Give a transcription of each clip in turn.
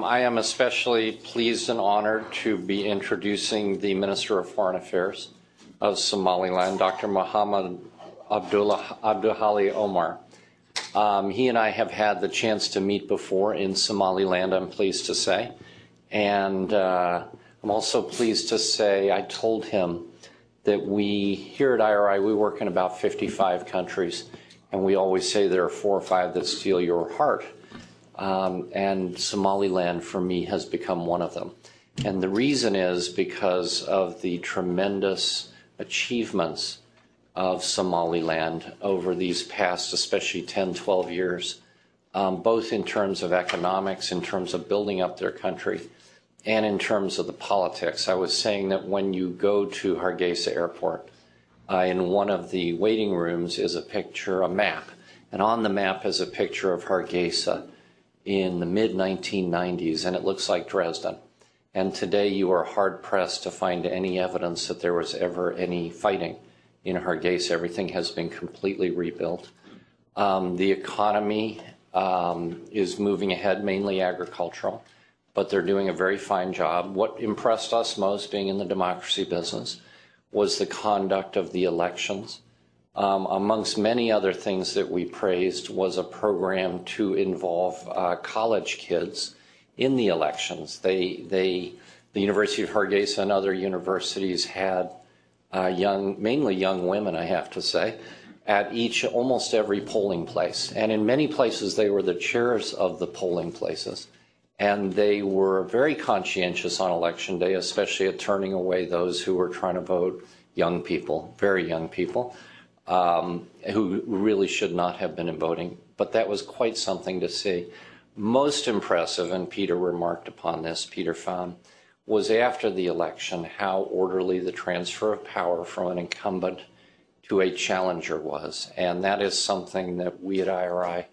I am especially pleased and honored to be introducing the Minister of Foreign Affairs of Somaliland, Dr. Mohammed Abdullahi Omar. He and I have had the chance to meet before in Somaliland, I'm pleased to say. And I'm also pleased to say I told him that we, here at IRI, we work in about 55 countries, and we always say there are 4 or 5 that steal your heart. And Somaliland, for me, has become one of them. And the reason is because of the tremendous achievements of Somaliland over these past, especially 10, 12 years, both in terms of economics, in terms of building up their country, and in terms of the politics. I was saying that when you go to Hargeisa Airport, in one of the waiting rooms is a picture, a map, and on the map is a picture of Hargeisa in the mid-1990s, and it looks like Dresden. And today you are hard-pressed to find any evidence that there was ever any fighting in Hargeisa. Everything has been completely rebuilt. The economy is moving ahead, mainly agricultural, but they're doing a very fine job. What impressed us most, being in the democracy business, was the conduct of the elections. Amongst many other things that we praised was a program to involve college kids in the elections. The University of Hargeisa and other universities had mainly young women, I have to say, at almost every polling place. And in many places, they were the chairs of the polling places. And they were very conscientious on election day, especially at turning away those who were trying to vote, young people, very young people, who really should not have been voting. But that was quite something to see. Most impressive, and Peter remarked upon this, Peter found, was after the election how orderly the transfer of power from an incumbent to a challenger was. And that is something that we at IRI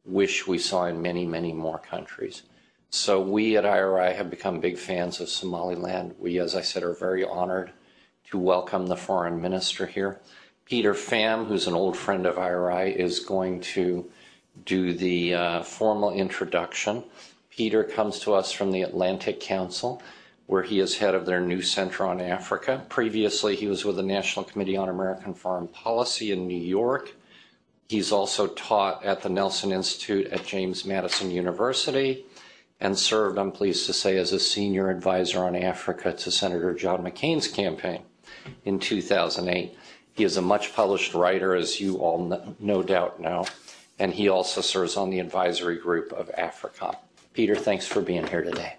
wish we saw in many, many more countries. So we at IRI have become big fans of Somaliland. We, as I said, are very honored to welcome the foreign minister here. Peter Pham, who's an old friend of IRI, is going to do the formal introduction. Peter comes to us from the Atlantic Council, where he is head of their new Center on Africa. Previously, he was with the National Committee on American Foreign Policy in New York. He's also taught at the Nelson Institute at James Madison University and served, I'm pleased to say, as a senior advisor on Africa to Senator John McCain's campaign in 2008. He is a much published writer, as you all no doubt know, and he also serves on the advisory group of AFRICOM. Peter, thanks for being here today.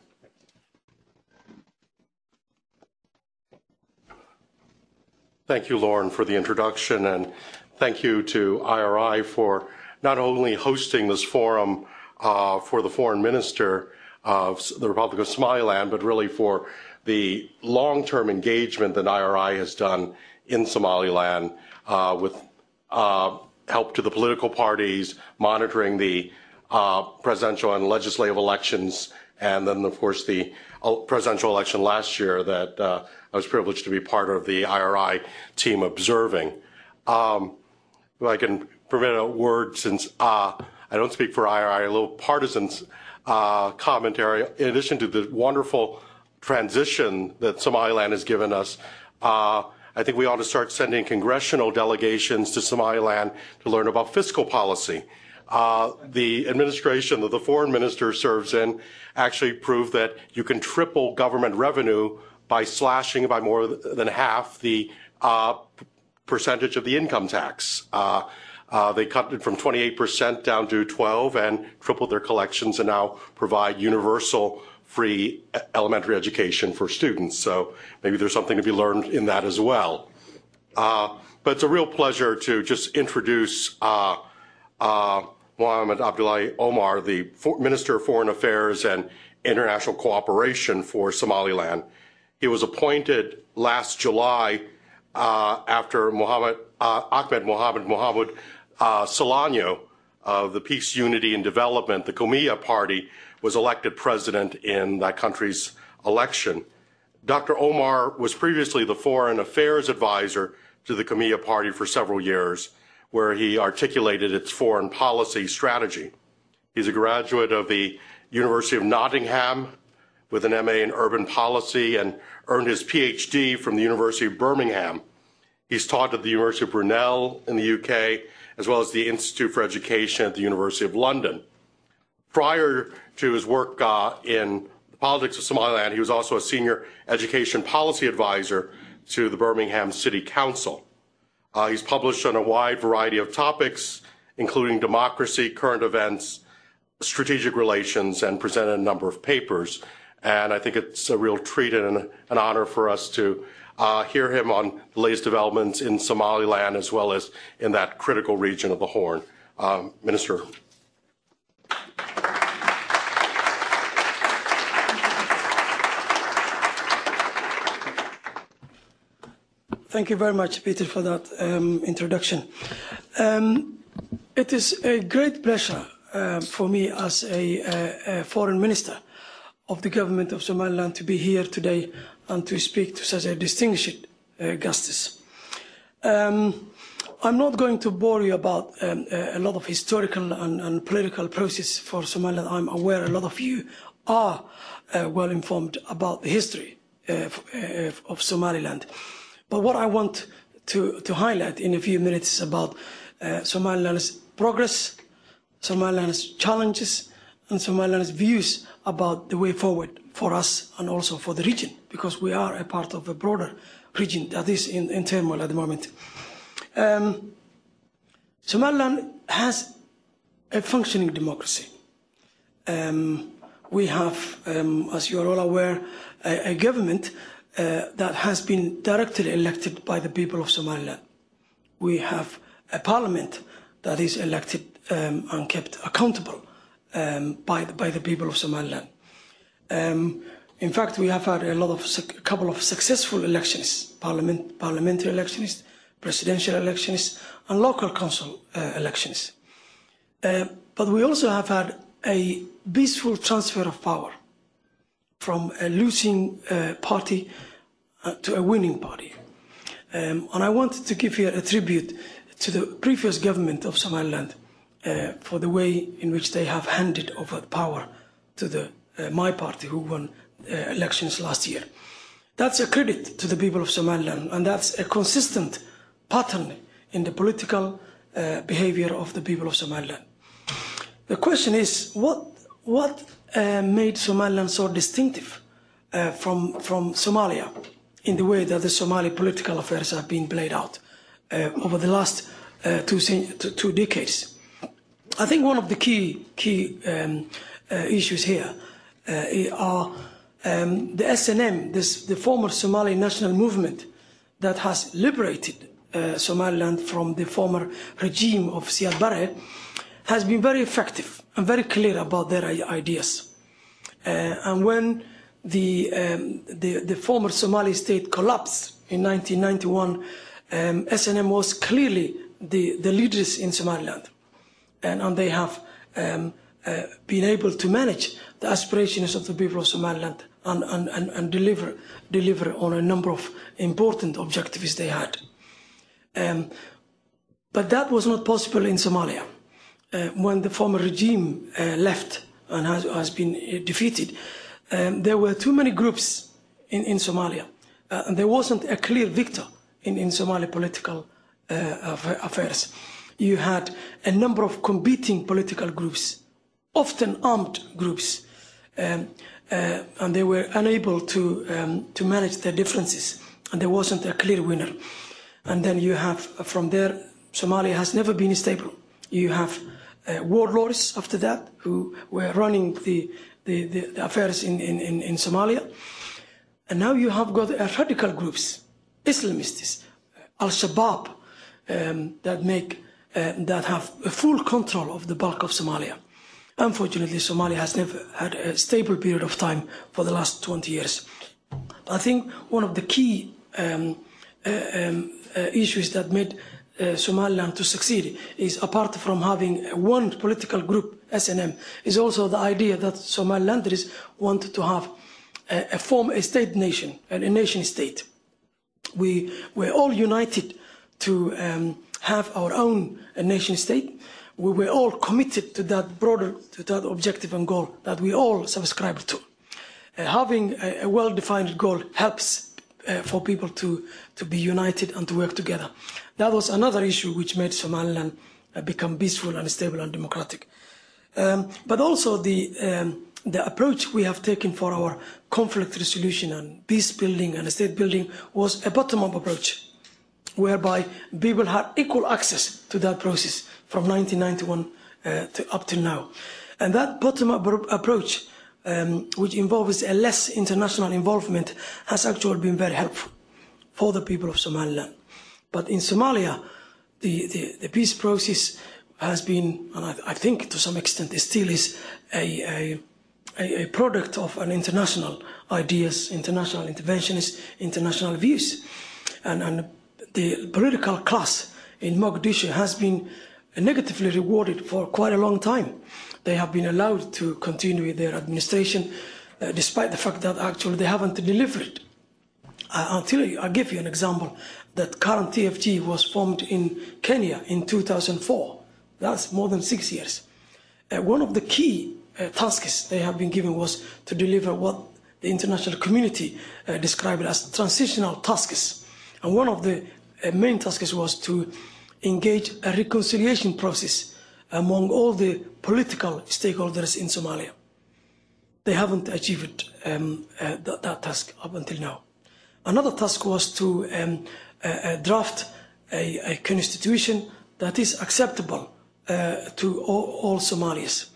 Thank you, Lauren, for the introduction, and thank you to IRI for not only hosting this forum for the foreign minister of the Republic of Somaliland, but really for the long-term engagement that IRI has done in Somaliland with help to the political parties, monitoring the presidential and legislative elections, and then, of course, the presidential election last year that I was privileged to be part of the IRI team observing. If I can permit a word, since I don't speak for IRI, a little partisan commentary. In addition to the wonderful transition that Somaliland has given us, I think we ought to start sending congressional delegations to Somaliland to learn about fiscal policy. The administration that the foreign minister serves in actually proved that you can triple government revenue by slashing by more than half the percentage of the income tax. They cut it from 28% down to 12% and tripled their collections and now provide universal free elementary education for students. So maybe there's something to be learned in that as well. But it's a real pleasure to just introduce Mohammed Abdullahi Omar, the Minister of Foreign Affairs and International Cooperation for Somaliland. He was appointed last July after Ahmed Mohammed Solano of the Peace, Unity and Development, the Komiya Party, was elected president in that country's election. Dr. Omar was previously the foreign affairs advisor to the Komiya Party for several years, where he articulated its foreign policy strategy. He's a graduate of the University of Nottingham with an MA in Urban Policy and earned his PhD from the University of Birmingham. He's taught at the University of Brunel in the UK, as well as the Institute for Education at the University of London. Prior to his work in the politics of Somaliland, he was also a senior education policy advisor to the Birmingham City Council. He's published on a wide variety of topics, including democracy, current events, strategic relations, and presented a number of papers. And I think it's a real treat and an honor for us to hear him on the latest developments in Somaliland, as well as in that critical region of the Horn. Minister. Thank you very much, Peter, for that introduction. It is a great pleasure for me as a foreign minister of the government of Somaliland to be here today and to speak to such a distinguished guests. I'm not going to bore you about a lot of historical and political process for Somaliland. I'm aware a lot of you are well informed about the history of Somaliland. But what I want to highlight in a few minutes is about Somaliland's progress, Somaliland's challenges, and Somaliland's views about the way forward for us and also for the region, because we are a part of a broader region that is in turmoil at the moment. Somaliland has a functioning democracy. We have, as you are all aware, a government that has been directly elected by the people of Somaliland. We have a parliament that is elected and kept accountable by the people of Somaliland. In fact, we have had a couple of successful elections, parliamentary elections, presidential elections, and local council elections. But we also have had a peaceful transfer of power from a losing party to a winning party. And I wanted to give here a tribute to the previous government of Somaliland for the way in which they have handed over power to my party, who won elections last year. That's a credit to the people of Somaliland, and that's a consistent pattern in the political behavior of the people of Somaliland. The question is, what made Somaliland so distinctive from Somalia in the way that the Somali political affairs have been played out over the last two decades? I think one of the key issues here are the SNM, the former Somali national movement that has liberated Somaliland from the former regime of Siad Barre, has been very effective and very clear about their ideas. And when the former Somali state collapsed in 1991, SNM was clearly the leaders in Somaliland, and they have been able to manage the aspirations of the people of Somaliland and deliver on a number of important objectives they had. But that was not possible in Somalia. When the former regime left and has been defeated, there were too many groups in Somalia, and there wasn't a clear victor in Somali political affairs. You had a number of competing political groups, often armed groups, and they were unable to manage their differences, and there wasn't a clear winner. And then you have, from there, Somalia has never been stable. You have warlords after that who were running the affairs in Somalia. And now you have got radical groups, Islamists, Al-Shabaab, that have a full control of the bulk of Somalia. Unfortunately, Somalia has never had a stable period of time for the last 20 years. I think one of the key issues that made Somaliland to succeed is, apart from having one political group, SNM, is also the idea that Somalilanders want to have form a state nation, a nation state. We were all united to have our own nation state. we were all committed to that broader, to that objective and goal that we all subscribe to. Having a well-defined goal helps for people to be united and to work together. That was another issue which made Somaliland become peaceful and stable and democratic. But also the approach we have taken for our conflict resolution and peace building and state building was a bottom-up approach, whereby people had equal access to that process from 1991 up to now. And that bottom-up approach, which involves a less international involvement, has actually been very helpful for the people of Somaliland. But in Somalia, the peace process has been, and I think to some extent it still is, a product of an international ideas, international interventions, international views. And the political class in Mogadishu has been negatively rewarded for quite a long time. They have been allowed to continue with their administration despite the fact that actually they haven't delivered. I'll give you an example. That current TFG was formed in Kenya in 2004. That's more than 6 years. One of the key tasks they have been given was to deliver what the international community described as transitional tasks. And one of the main tasks was to engage a reconciliation process among all the political stakeholders in Somalia. They haven't achieved that task up until now. Another task was to draft a constitution that is acceptable to all Somalis.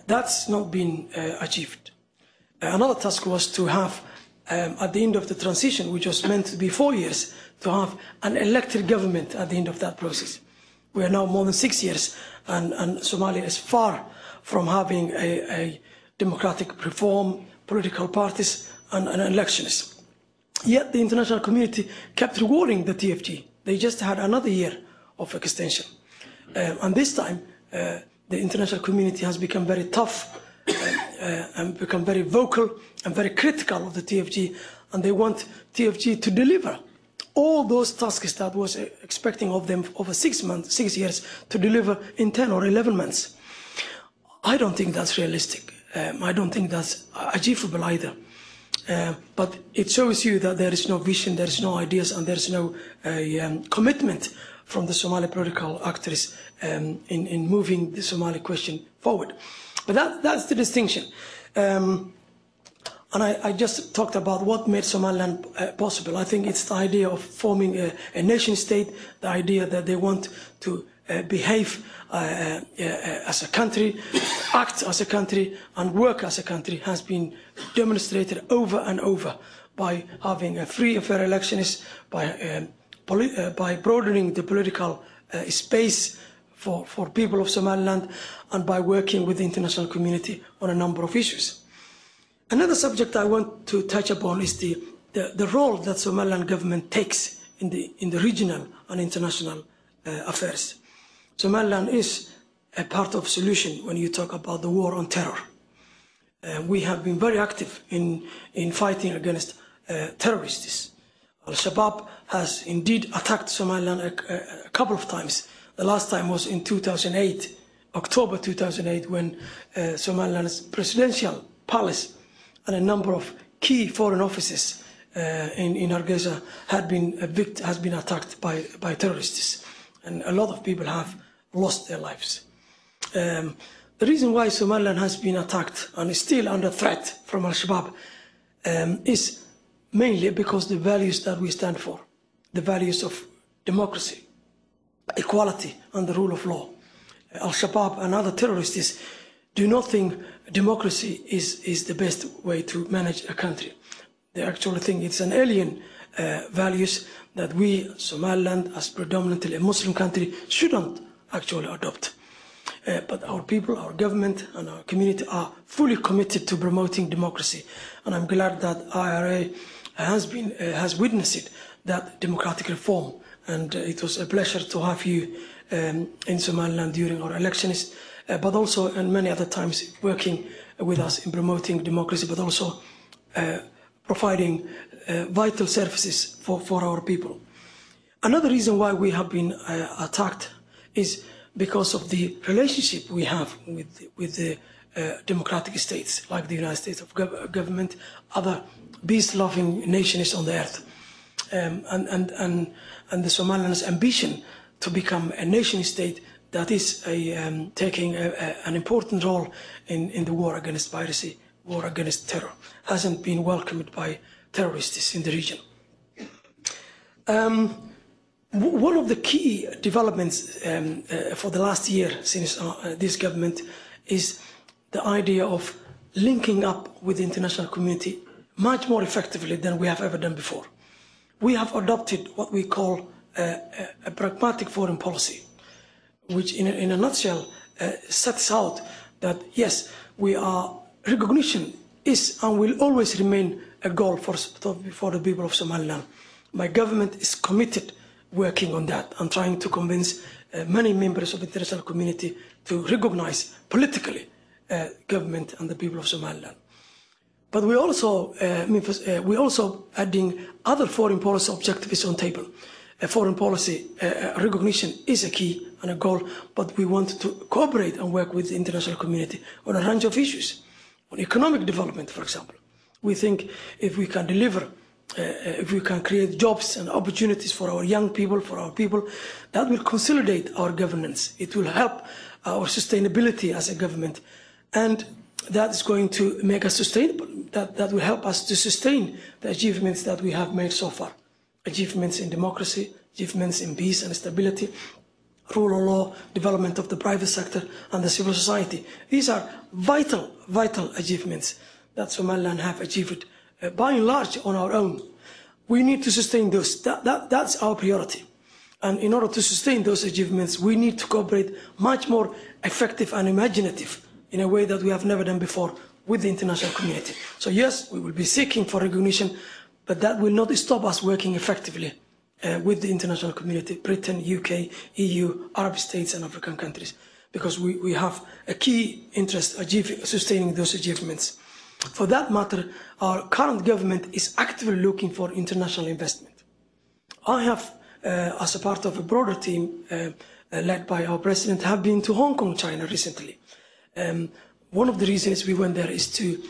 That's not been achieved. Another task was to have, at the end of the transition, which was meant to be 4 years, to have an elected government at the end of that process. We are now more than 6 years, and Somalia is far from having a democratic reform, political parties, and elections. Yet the international community kept rewarding the TFG. They just had another year of extension. And this time, the international community has become very tough and become very vocal and very critical of the TFG. And they want TFG to deliver all those tasks that was expecting of them over 6 years to deliver in 10 or 11 months. I don't think that's realistic. I don't think that's achievable either. But it shows you that there is no vision, there is no ideas, and there is no commitment from the Somali political actors in moving the Somali question forward. But that's the distinction. And I just talked about what made Somaliland possible. I think it's the idea of forming a nation state, the idea that they want to behave as a country, act as a country, and work as a country has been demonstrated over and over by having a free and fair elections, by broadening the political space for people of Somaliland, and by working with the international community on a number of issues. Another subject I want to touch upon is the role that Somaliland government takes in the regional and international affairs. Somaliland is a part of solution when you talk about the war on terror. We have been very active in fighting against terrorists. Al-Shabaab has indeed attacked Somaliland a couple of times. The last time was in 2008, October 2008, when Somaliland's presidential palace and a number of key foreign offices in Hargeisa has been attacked by terrorists, and a lot of people have lost their lives. The reason why Somaliland has been attacked and is still under threat from Al-Shabaab is mainly because the values that we stand for, the values of democracy, equality, and the rule of law. Al-Shabaab and other terrorists do not think democracy is the best way to manage a country. They actually think it's an alien values that we, Somaliland, as predominantly a Muslim country, shouldn't actually adopt. But our people, our government, and our community are fully committed to promoting democracy. And I'm glad that IRA has witnessed that democratic reform. And it was a pleasure to have you in Somaliland during our elections, but also and many other times working with us in promoting democracy, but also providing vital services for our people. Another reason why we have been attacked is because of the relationship we have with the democratic states like the United States of government, other peace-loving nations on the earth, and the Somaliland's ambition to become a nation state that is taking an important role in the war against piracy, war against terror, hasn't been welcomed by terrorists in the region. One of the key developments for the last year since this government is the idea of linking up with the international community much more effectively than we have ever done before. We have adopted what we call a pragmatic foreign policy, which in a nutshell sets out that yes, recognition is and will always remain a goal for the people of Somaliland. My government is committed working on that and trying to convince many members of the international community to recognize politically government and the people of Somaliland. But we also adding other foreign policy objectives on table. Foreign policy recognition is a key and a goal, but we want to cooperate and work with the international community on a range of issues. On economic development, for example. We think if we can deliver, if we can create jobs and opportunities for our young people, for our people, that will consolidate our governance. It will help our sustainability as a government, and that is going to make us sustainable. That will help us to sustain the achievements that we have made so far. Achievements in democracy, achievements in peace and stability, rule of law, development of the private sector and the civil society. These are vital achievements that Somaliland have achieved by and large on our own. We need to sustain those. That's our priority. And in order to sustain those achievements, we need to cooperate much more effective and imaginative in a way that we have never done before with the international community. So yes, we will be seeking for recognition, but that will not stop us working effectively with the international community, Britain, UK, EU, Arab states and African countries, because we have a key interest in sustaining those achievements. For that matter, our current government is actively looking for international investment. I have, as a part of a broader team led by our president, have been to Hong Kong, China recently. One of the reasons we went there is to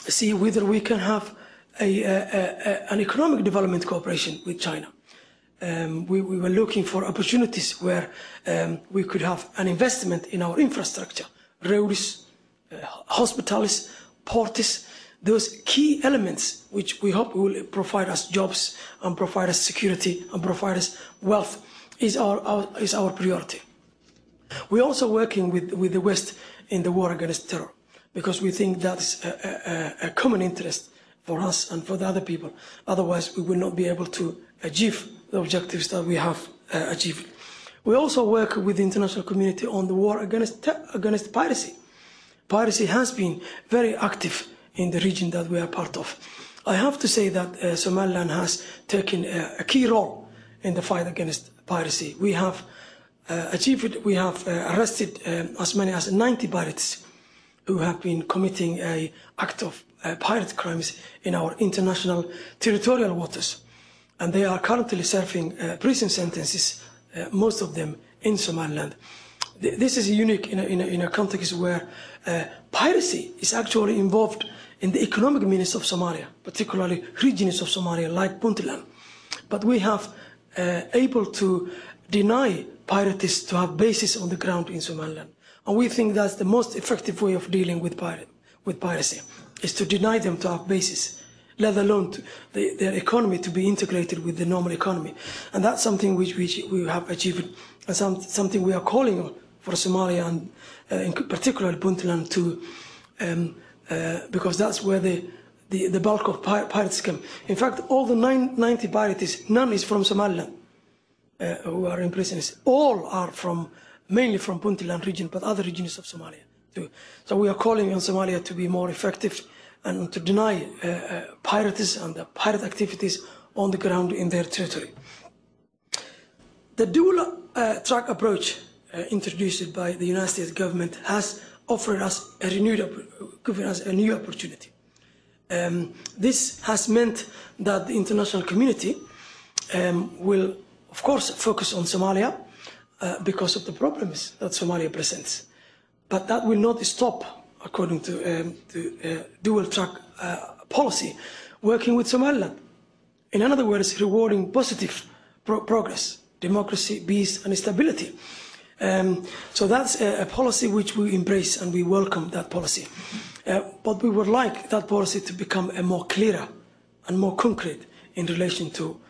see whether we can have an economic development cooperation with China. We were looking for opportunities where we could have an investment in our infrastructure, roads, hospitals, ports, those key elements which we hope will provide us jobs and provide us security and provide us wealth is our priority. We're also working with the West in the war against terror, because we think that's a common interest for us and for the other people. Otherwise, we will not be able to achieve the objectives that we have achieved. We also work with the international community on the war against piracy. Piracy has been very active in the region that we are part of. I have to say that Somaliland has taken a key role in the fight against piracy. We have arrested as many as 90 pirates who have been committing an act of pirate crimes in our international territorial waters. And they are currently serving prison sentences, most of them in Somaliland. This is unique in a context where piracy is actually involved in the economic means of Somalia, particularly regions of Somalia like Puntland. But we have able to deny pirates to have bases on the ground in Somaliland. And we think that's the most effective way of dealing with piracy, is to deny them to have bases, let alone their economy to be integrated with the normal economy. And that's something which we have achieved, and something we are calling on for Somalia, and in particular Puntland, to because that's where the bulk of pirates come. In fact, all the 90 pirates, none is from Somaliland who are in prisons. All are mainly from Puntland region, but other regions of Somalia too. So we are calling on Somalia to be more effective and to deny pirates and the pirate activities on the ground in their territory. The dual track approach introduced by the United States government has offered us given us a new opportunity. This has meant that the international community will, of course, focus on Somalia because of the problems that Somalia presents. But that will not stop, according to dual-track policy, working with Somaliland. In other words, rewarding positive progress, democracy, peace, and stability. So that's a policy which we embrace, and we welcome that policy. But we would like that policy to become more clearer and more concrete in relation to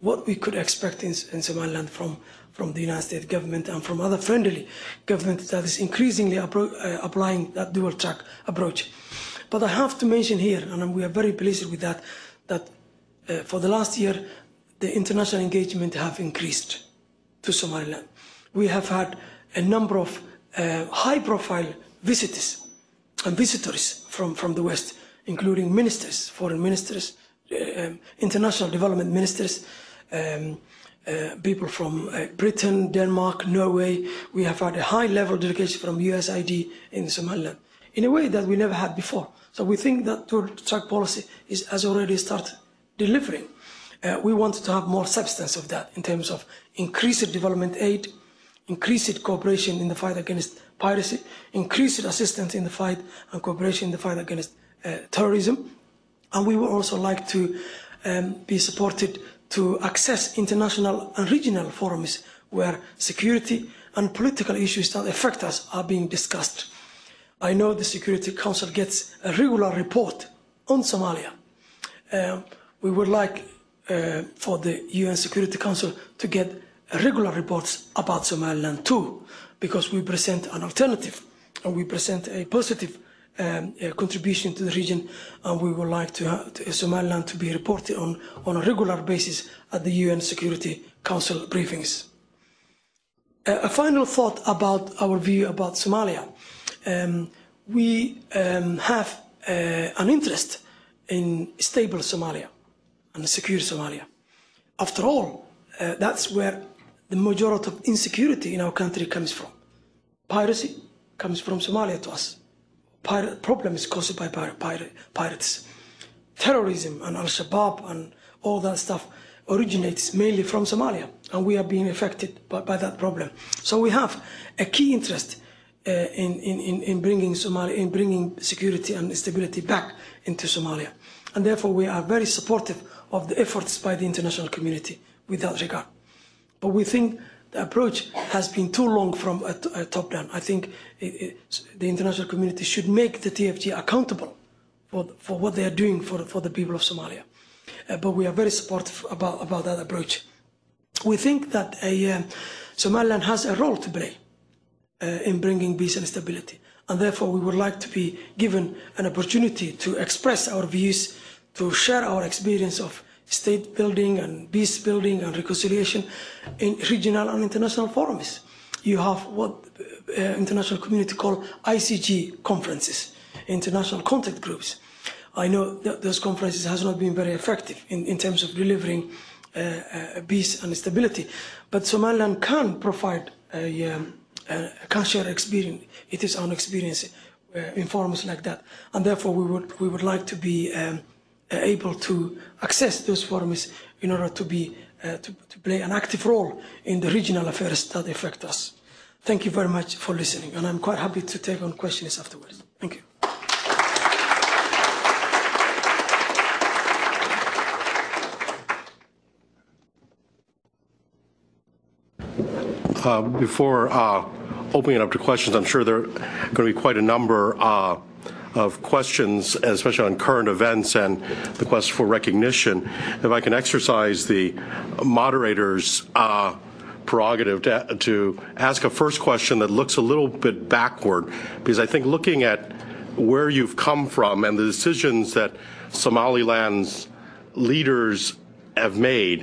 what we could expect in Somaliland from the United States government and from other friendly governments that is increasingly applying that dual-track approach. But I have to mention here, and we are very pleased with that, that for the last year, the international engagement have increased to Somaliland. We have had a number of high-profile visitors and visitors from the West, including ministers, foreign ministers, international development ministers, people from Britain, Denmark, Norway. We have had a high-level delegation from USAID in Somaliland in a way that we never had before. So we think that dual-track policy has already started delivering. We want to have more substance of that in terms of increased development aid, increased cooperation in the fight against piracy, increased assistance in the fight and cooperation in the fight against terrorism. And we would also like to be supported to access international and regional forums where security and political issues that affect us are being discussed. I know the Security Council gets a regular report on Somalia. We would like for the UN Security Council to get regular reports about Somaliland too, because we present an alternative and we present a positive contribution to the region, and we would like to Somaliland to be reported on a regular basis at the UN Security Council briefings. A final thought about our view about Somalia. We have an interest in stable Somalia and secure Somalia. After all, that's where the majority of insecurity in our country comes from. Piracy comes from Somalia to us. Problem is caused by pirates. Terrorism and Al-Shabaab and all that stuff originates mainly from Somalia, and we are being affected by that problem. So we have a key interest in bringing security and stability back into Somalia, and therefore we are very supportive of the efforts by the international community with that regard. But we think the approach has been too long from a top down. I think the international community should make the TFG accountable for what they are doing for the people of Somalia. But we are very supportive about that approach. We think that Somaliland has a role to play in bringing peace and stability, and therefore we would like to be given an opportunity to express our views, to share our experience of state building and peace building and reconciliation in regional and international forums. You have what international community call ICG conferences, international contact groups. I know that those conferences has not been very effective in terms of delivering peace and stability, but Somaliland can provide can share experience. It is our experience in forums like that, and therefore we would like to be able to access those forums in order to be to play an active role in the regional affairs that affect us. Thank you very much for listening, and I'm quite happy to take on questions afterwards. Thank you. Before opening it up to questions, I'm sure there are going to be quite a number of questions, especially on current events and the quest for recognition. If I can exercise the moderator's prerogative to ask a first question that looks a little bit backward, because I think looking at where you've come from and the decisions that Somaliland's leaders have made,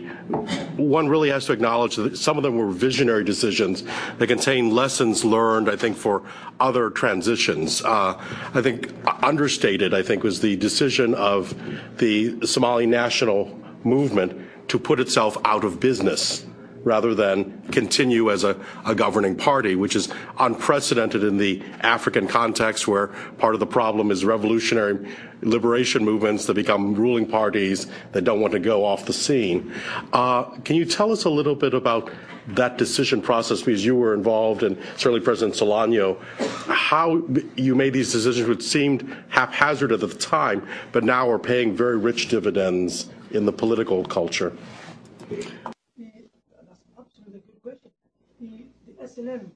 one really has to acknowledge that some of them were visionary decisions that contain lessons learned, I think, for other transitions. I think understated, I think, was the decision of the Somali national movement to put itself out of business rather than continue as a governing party, which is unprecedented in the African context, where part of the problem is revolutionary liberation movements that become ruling parties that don't want to go off the scene. Can you tell us a little bit about that decision process, because you were involved, and certainly President Solano, how you made these decisions which seemed haphazard at the time, but now are paying very rich dividends in the political culture? That's absolutely good question. The SNM,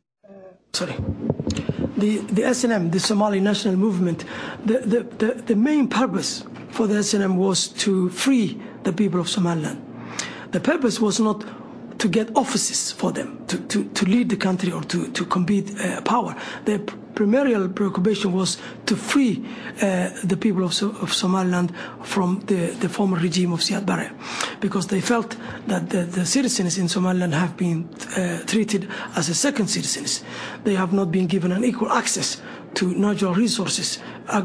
the SNM, the Somali National Movement, the main purpose for the SNM was to free the people of Somaliland. The purpose was not to get offices for them, to lead the country or to compete power. The primary preoccupation was to free the people of Somaliland from the former regime of Siad Barre, because they felt that the citizens in Somaliland have been treated as a second citizens. They have not been given an equal access to natural resources,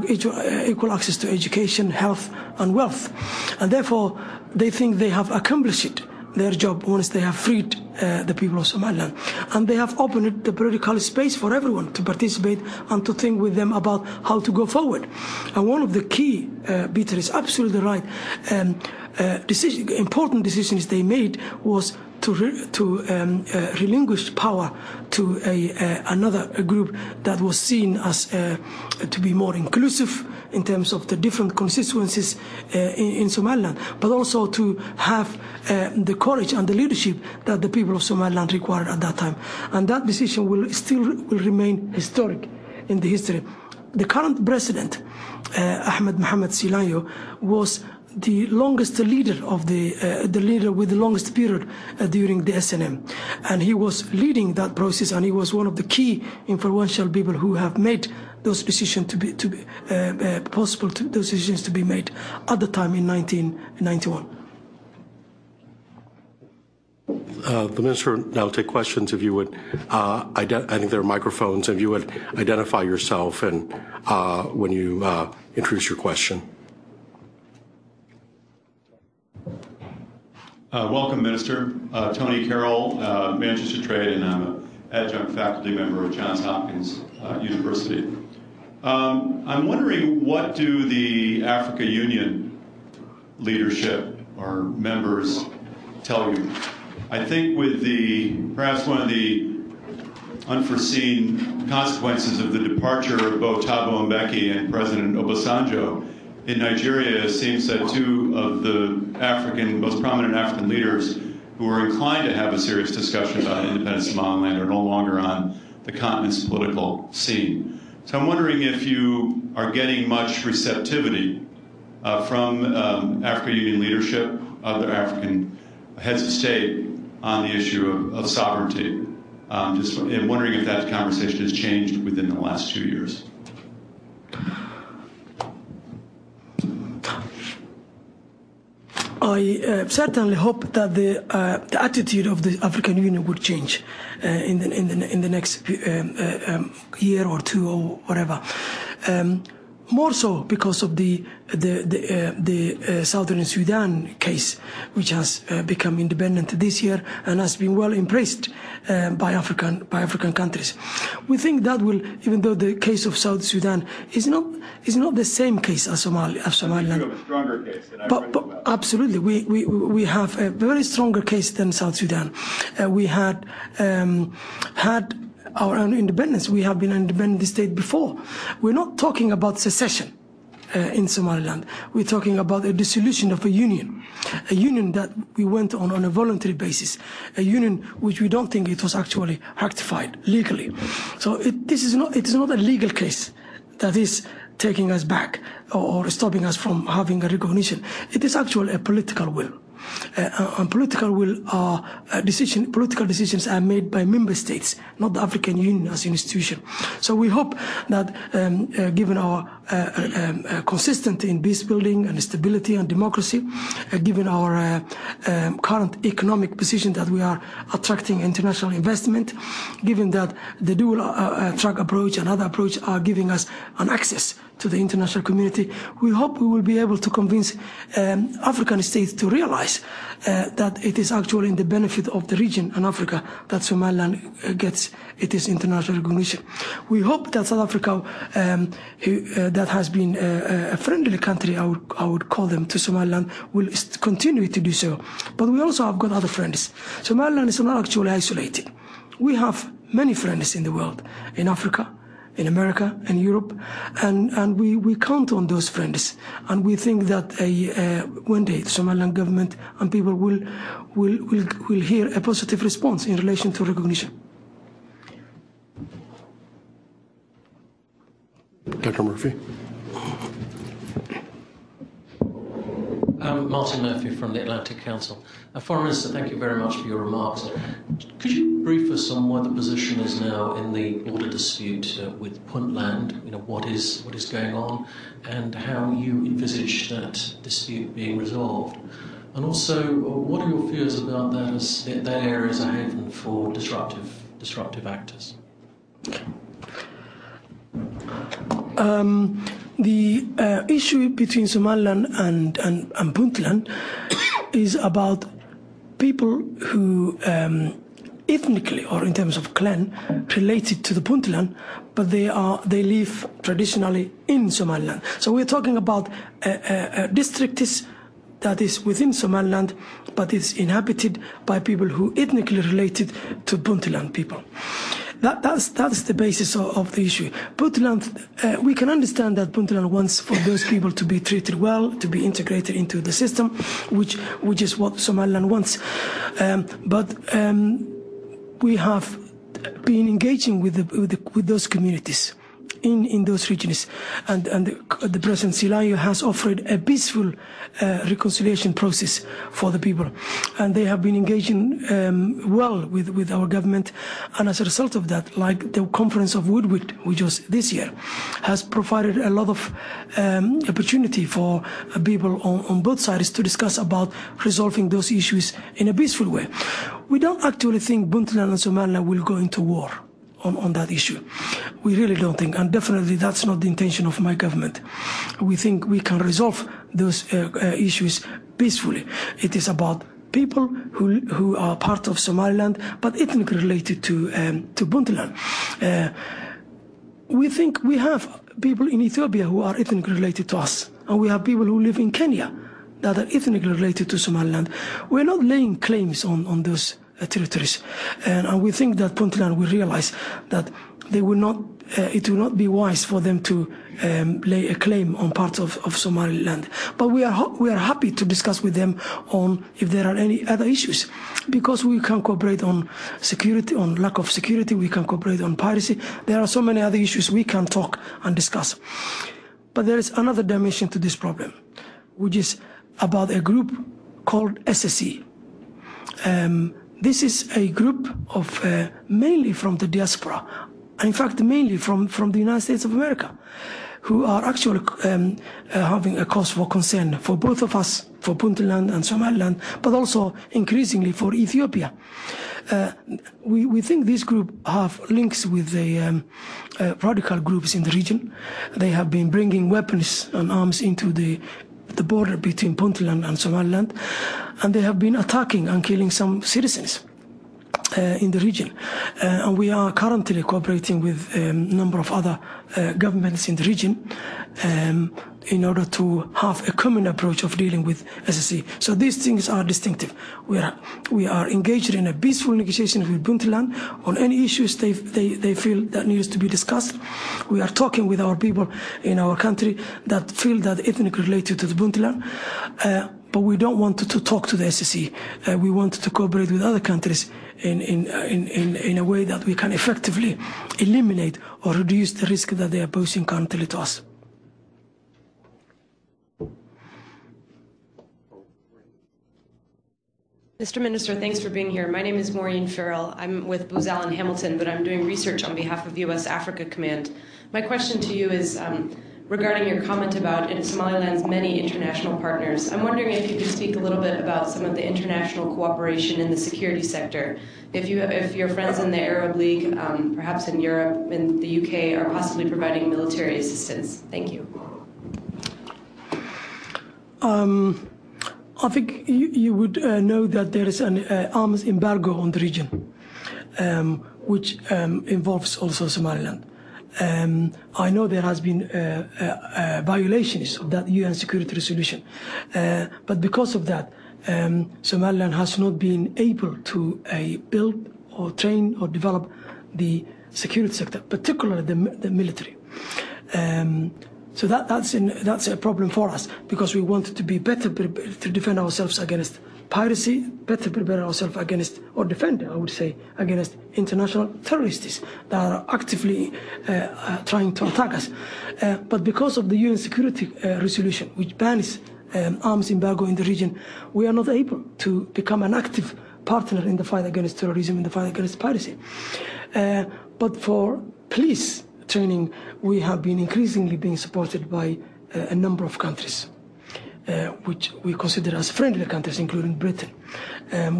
equal access to education, health, and wealth. And therefore, they think they have accomplished their job once they have freed the people of Somaliland. And they have opened the political space for everyone to participate and to think with them about how to go forward. And one of the key, Peter is absolutely right, important decisions they made was to relinquish power to another group that was seen as to be more inclusive in terms of the different constituencies in Somaliland, but also to have the courage and the leadership that the people of Somaliland required at that time. And that decision will remain historic in the history. The current president, Ahmed Mohamed Silanyo, was the longest leader of the leader with the longest period during the SNM, and he was leading that process, and he was one of the key influential people who have made those decisions to be possible, those decisions to be made at the time in 1991. The minister now take questions. If you would, I think there are microphones. If you would identify yourself and when you introduce your question. Welcome, Minister. Tony Carroll, Manchester Trade, and I'm an adjunct faculty member at Johns Hopkins University. I'm wondering, what do the Africa Union leadership or members tell you? I think with perhaps one of the unforeseen consequences of the departure of both Thabo Mbeki and President Obasanjo in Nigeria, it seems that two of the most prominent African leaders who were inclined to have a serious discussion about independent Somaliland are no longer on the continent's political scene. So I'm wondering if you are getting much receptivity from Africa Union leadership, other African heads of state, on the issue of sovereignty. Just wondering if that conversation has changed within the last 2 years. I certainly hope that the attitude of the African Union would change in the next year or two or whatever. More so because of the Southern Sudan case, which has become independent this year and has been well embraced by African countries. We think that will, even though the case of South Sudan is not the same case as Somaliland. You have a stronger case than but absolutely, we have a very stronger case than South Sudan. We had our own independence. We have been an independent state before. We're not talking about secession in Somaliland. We're talking about a dissolution of a union that we went on a voluntary basis, a union which we don't think it was actually rectified legally. So it is not a legal case that is taking us back or stopping us from having a recognition. It is actually a political will. And political decisions are made by member states, not the African Union as an institution. So we hope that given our consistency in peace building and stability and democracy, given our current economic position that we are attracting international investment, given that the dual track approach and other approach are giving us an access to the international community. We hope we will be able to convince African states to realize that it is actually in the benefit of the region and Africa that Somaliland gets its international recognition. We hope that South Africa, that has been a friendly country, I would call them, to Somaliland, will continue to do so. But we also have got other friends. Somaliland is not actually isolated. We have many friends in the world, in Africa, in America, and Europe, and we count on those friends. And we think that one day the Somaliland government and people will hear a positive response in relation to recognition. Dr. Murphy. Martin Murphy from the Atlantic Council. Foreign Minister, thank you very much for your remarks. Could you brief us on what the position is now in the border dispute with Puntland? What is going on, and how you envisage that dispute being resolved? And also, what are your fears about that as that area as a haven for disruptive actors? The issue between Somaliland and Puntland is about people who ethnically or in terms of clan related to the Puntland, but they live traditionally in Somaliland. So we're talking about a district that is within Somaliland, but it's inhabited by people who ethnically related to Puntland people. That's the basis of the issue. Puntland, we can understand that Puntland wants for those people to be treated well, to be integrated into the system, which is what Somaliland wants. But we have been engaging with those communities in those regions, and the President Silayo has offered a peaceful reconciliation process for the people, and they have been engaging well with our government, and as a result of that, like the conference of Woodward, which was this year, has provided a lot of opportunity for people on both sides to discuss about resolving those issues in a peaceful way. We don't actually think Puntland and Somaliland will go into war on that issue. We really don't think, and definitely that's not the intention of my government. We think we can resolve those issues peacefully. It is about people who are part of Somaliland, but ethnically related to Puntland. We think we have people in Ethiopia who are ethnically related to us, and we have people who live in Kenya that are ethnically related to Somaliland. We're not laying claims on those territories, and we think that Puntland will realize that they will not. It will not be wise for them to lay a claim on part of Somaliland. But we are happy to discuss with them on if there are any other issues, because we can cooperate on security, on lack of security. We can cooperate on piracy. There are so many other issues we can talk and discuss. But there is another dimension to this problem, which is about a group called SSE. This is a group of mainly from the diaspora, and in fact mainly from the United States of America, who are actually having a cause for concern for both of us, for Puntland and Somaliland, but also increasingly for Ethiopia. We think this group have links with the radical groups in the region. They have been bringing weapons and arms into the border between Puntland and Somaliland, and they have been attacking and killing some citizens in the region. And we are currently cooperating with a number of other governments in the region in order to have a common approach of dealing with SSE. So these things are distinctive. We are engaged in a peaceful negotiation with Puntland on any issues they feel that needs to be discussed. We are talking with our people in our country that feel that ethnically related to the Puntland. But we don't want to talk to the SSE. We want to cooperate with other countries in a way that we can effectively eliminate or reduce the risk that they are posing currently to us. Mr. Minister, thanks for being here. My name is Maureen Farrell. I'm with Booz Allen Hamilton, but I'm doing research on behalf of U.S. Africa Command. My question to you is, regarding your comment about Somaliland's many international partners. I'm wondering if you could speak a little bit about some of the international cooperation in the security sector. If your friends in the Arab League, perhaps in Europe and the UK, are possibly providing military assistance. Thank you. I think you would know that there is an arms embargo on the region, which involves also Somaliland. I know there has been violations of that UN security resolution, but because of that, Somaliland has not been able to build or train or develop the security sector, particularly the military. So that's a problem for us, because we want to be better prepared to defend ourselves against piracy, better prepare ourselves against, or defend, I would say, against international terrorists that are actively trying to attack us. But because of the UN security resolution, which bans arms embargo in the region, we are not able to become an active partner in the fight against terrorism, in the fight against piracy. But for police training, we have been increasingly being supported by a number of countries, which we consider as friendly countries, including Britain.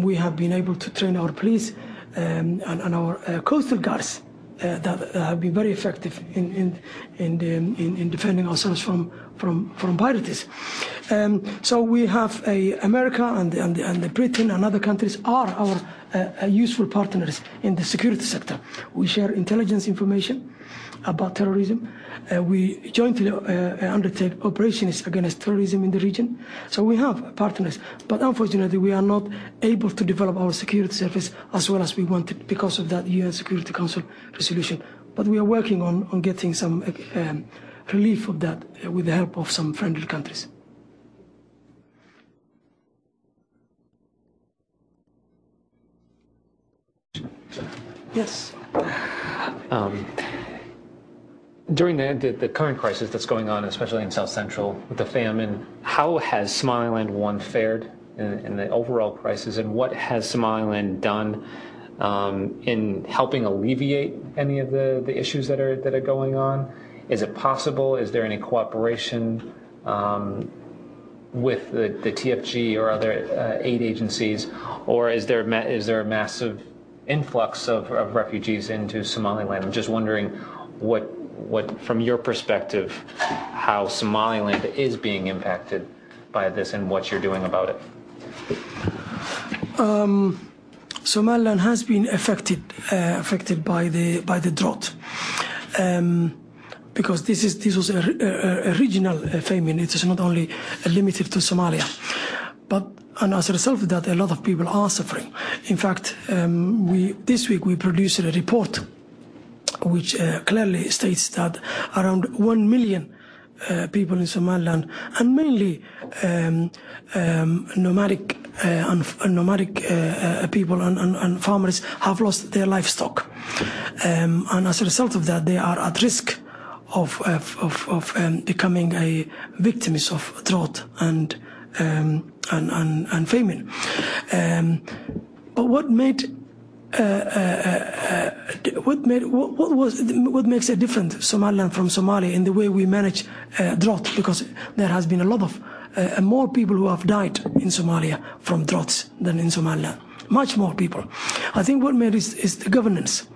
We have been able to train our police and our coastal guards that have been very effective in defending ourselves from pirates. So we have America and Britain and other countries are our useful partners in the security sector. We share intelligence information about terrorism. We jointly undertake operations against terrorism in the region. So we have partners, but unfortunately we are not able to develop our security service as well as we wanted because of that UN Security Council resolution. But we are working on getting some relief of that with the help of some friendly countries. Yes. During the current crisis that's going on, especially in South Central with the famine, how has Somaliland fared in the overall crisis, and what has Somaliland done in helping alleviate any of the issues that are going on? Is it possible? Is there any cooperation with the TFG or other aid agencies, or is there a massive influx of refugees into Somaliland? I'm just wondering what from your perspective, how Somaliland is being impacted by this and what you're doing about it. Somaliland has been affected by the drought, because this was a regional famine. It is not only limited to Somalia, and as a result of that, a lot of people are suffering. In fact, this week we produced a report which clearly states that around 1 million people in Somaliland, and mainly nomadic people and farmers, have lost their livestock, and as a result of that, they are at risk of becoming victims of drought and famine. But what makes a different Somaliland from Somalia in the way we manage drought, because there has been a lot of more people who have died in Somalia from droughts than in Somaliland, much more people. I think what made is the governance.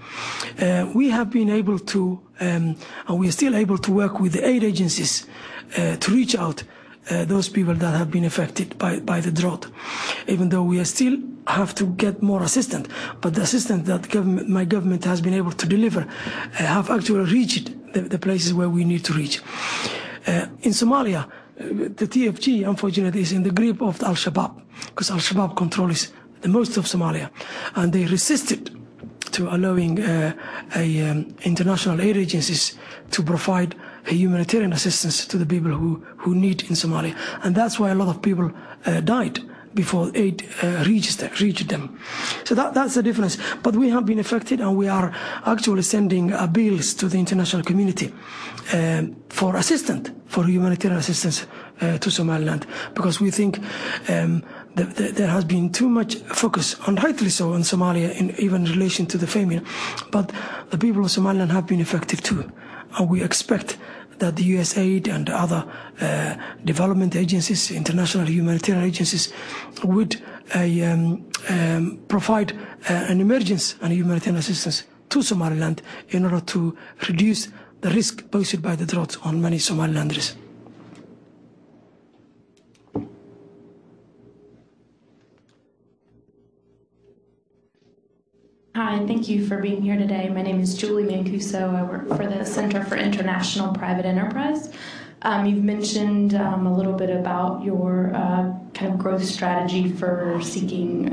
We have been able to, and we are still able to work with the aid agencies to reach out those people that have been affected by the drought, even though we still have to get more assistance. But the assistance that my government has been able to deliver have actually reached the places where we need to reach. In Somalia, the TFG, unfortunately, is in the grip of Al-Shabaab, because Al-Shabaab controls the most of Somalia, and they resisted to allowing international aid agencies to provide humanitarian assistance to the people who need in Somalia. And that's why a lot of people died before aid reached them. So that's the difference. But we have been affected, and we are actually sending appeals to the international community for assistance, for humanitarian assistance to Somaliland, because we think there has been too much focus, and rightly so, on Somalia, even in relation to the famine. But the people of Somaliland have been affected too, and we expect that the USAID and other development agencies, international humanitarian agencies, would provide an emergency and humanitarian assistance to Somaliland in order to reduce the risk posed by the drought on many Somalilanders. Hi, thank you for being here today. My name is Julie Mancuso. I work for the Center for International Private Enterprise. You've mentioned a little bit about your kind of growth strategy for seeking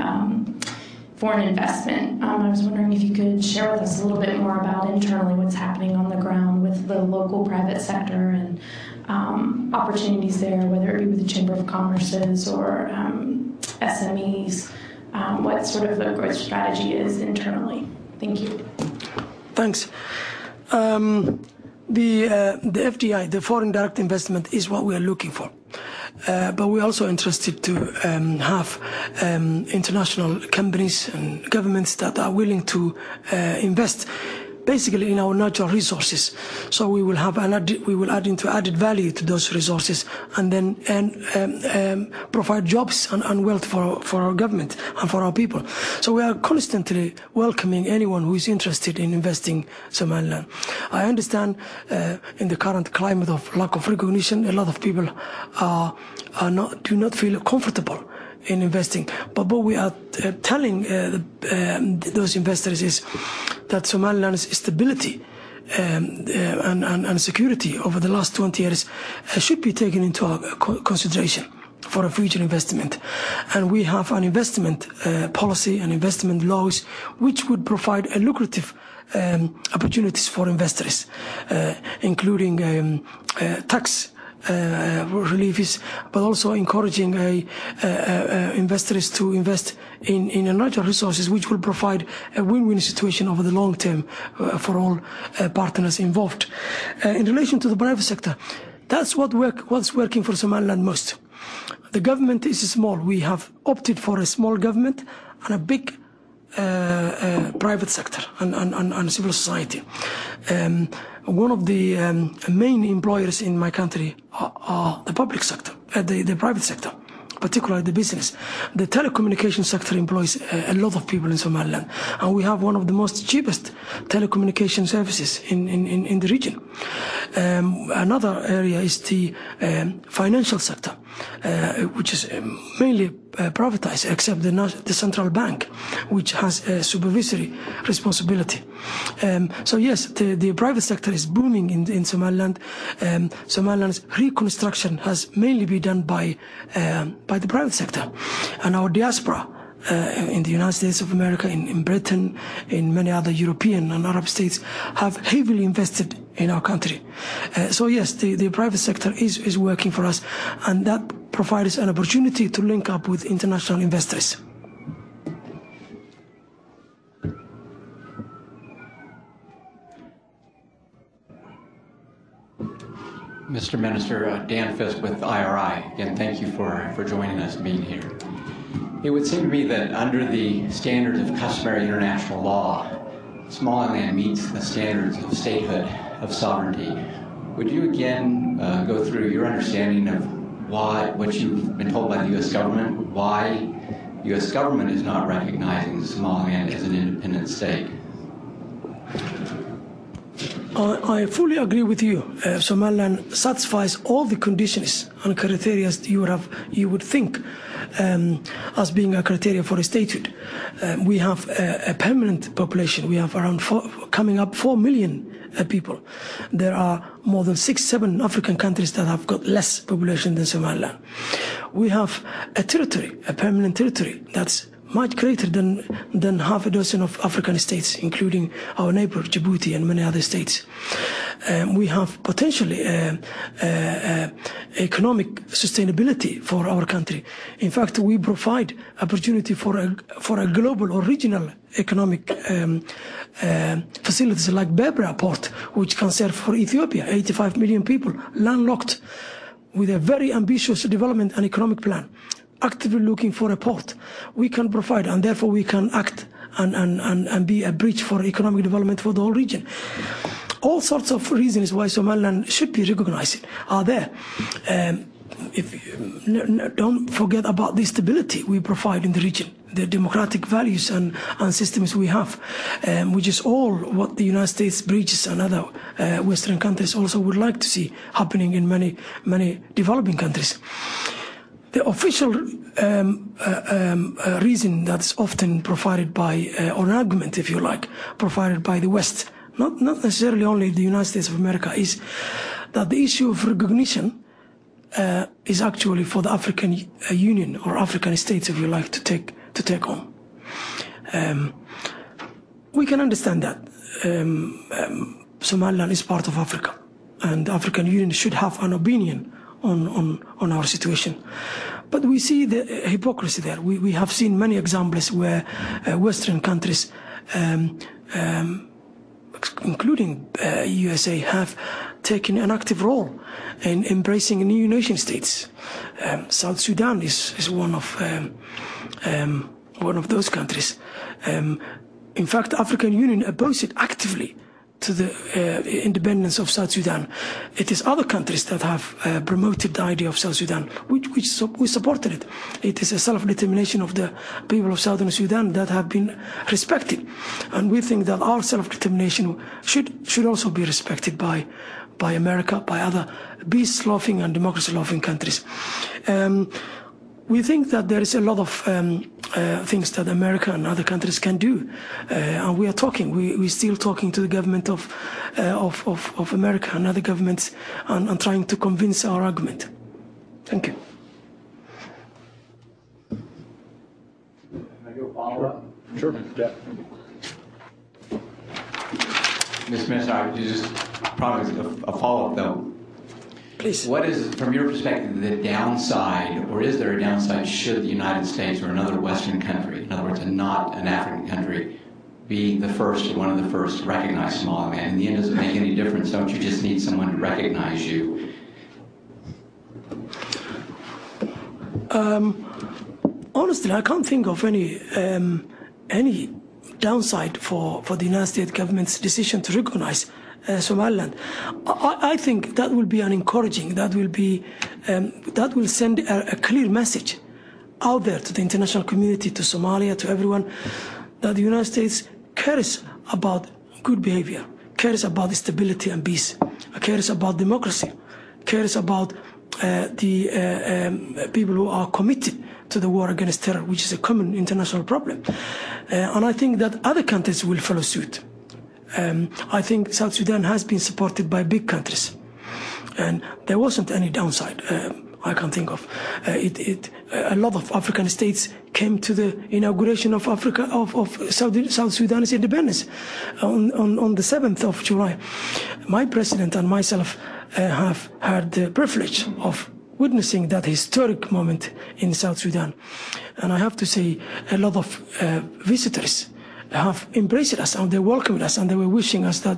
foreign investment. I was wondering if you could share with us a little bit more about internally what's happening on the ground with the local private sector and opportunities there, whether it be with the Chamber of Commerce's or SMEs. What sort of the growth strategy is internally. Thank you. Thanks. The FDI, the foreign direct investment, is what we are looking for. But we're also interested to have international companies and governments that are willing to invest basically in our natural resources. So we will have we will add added value to those resources, and then provide jobs and wealth for our government and for our people. So we are constantly welcoming anyone who is interested in investing Somaliland. I understand in the current climate of lack of recognition, a lot of people do not feel comfortable in investing. But what we are telling those investors is that Somaliland's stability and security over the last 20 years should be taken into consideration for a future investment. And we have an investment policy and investment laws which would provide a lucrative opportunities for investors, including tax reliefs, but also encouraging investors to invest in natural resources, which will provide a win-win situation over the long term for all partners involved. In relation to the private sector, that's what's working for Somaliland most. The government is small. We have opted for a small government and a big private sector and civil society. One of the main employers in my country are the public sector, the private sector, particularly the business. The telecommunication sector employs a lot of people in Somaliland, and we have one of the most cheapest telecommunication services in the region. Another area is the financial sector, which is mainly privatized, except the central bank, which has a supervisory responsibility. So yes, the private sector is booming in Somaliland. Somaliland's reconstruction has mainly been done by the private sector, and our diaspora in the United States of America, in Britain, in many other European and Arab states have heavily invested in our country. So yes, the private sector is working for us, and that provides an opportunity to link up with international investors. Mr. Minister, Dan Fisk with IRI. Again, thank you for joining us and being here. It would seem to me that under the standards of customary international law, Somaliland meets the standards of statehood, of sovereignty. Would you again go through your understanding of what you've been told by the U.S. government, why the U.S. government is not recognizing Somaliland as an independent state? I fully agree with you. Somaliland satisfies all the conditions and criteria you would think as being a criteria for a statehood. We have a permanent population. We have around coming up 4 million people. There are more than 6-7 African countries that have got less population than Somaliland. We have a territory, a permanent territory that's much greater than half a dozen of African states, including our neighbor Djibouti and many other states. We have potentially economic sustainability for our country. In fact, we provide opportunity for a global or regional economic facilities like Berbera port, which can serve for Ethiopia, 85 million people, landlocked, with a very ambitious development and economic plan, actively looking for a port. We can provide, and therefore we can act and be a bridge for economic development for the whole region. all sorts of reasons why Somaliland should be recognized are there. Don't forget about the stability we provide in the region, the democratic values and systems we have, which is all what the United States breaches and other Western countries also would like to see happening in many developing countries. The official reason that's often provided by, or an argument, if you like, provided by the West, not necessarily only the United States of America, is that the issue of recognition is actually for the African Union or African states, if you like, to take on. We can understand that Somaliland is part of Africa, and the African Union should have an opinion on our situation. But we see the hypocrisy there. We have seen many examples where Western countries, including USA, have taken an active role in embracing new nation states. South Sudan is one of those countries. In fact, the African Union opposed it actively to the independence of South Sudan. It is other countries that have promoted the idea of South Sudan, which we supported it. It is a self-determination of the people of Southern Sudan that have been respected. And we think that our self-determination should also be respected by America, by other peace-loving and democracy-loving countries. We think that there is a lot of things that America and other countries can do, and we are talking. We're still talking to the government of America and other governments, and trying to convince our argument. Thank you. Sure. Yeah. Ms. Minister, just probably a follow-up though. Please. What is, from your perspective, the downside, or is there a downside should the United States or another Western country, in other words, not an African country, be the first, one of the first to recognize Somaliland? In the end, does it make any difference? Don't you just need someone to recognize you? Honestly, I can't think of any downside for the United States government's decision to recognize Somaliland. I think that will be an encouraging, that will send a clear message out there to the international community, to Somalia, to everyone, that the United States cares about good behavior, cares about stability and peace, cares about democracy, cares about the people who are committed to the war against terror, which is a common international problem. And I think that other countries will follow suit. I think South Sudan has been supported by big countries, and there wasn't any downside I can think of. A lot of African states came to the inauguration of South Sudan's independence on the 7th of July. My president and myself have had the privilege of witnessing that historic moment in South Sudan, and I have to say a lot of visitors have embraced us, and they welcomed us, and they were wishing us that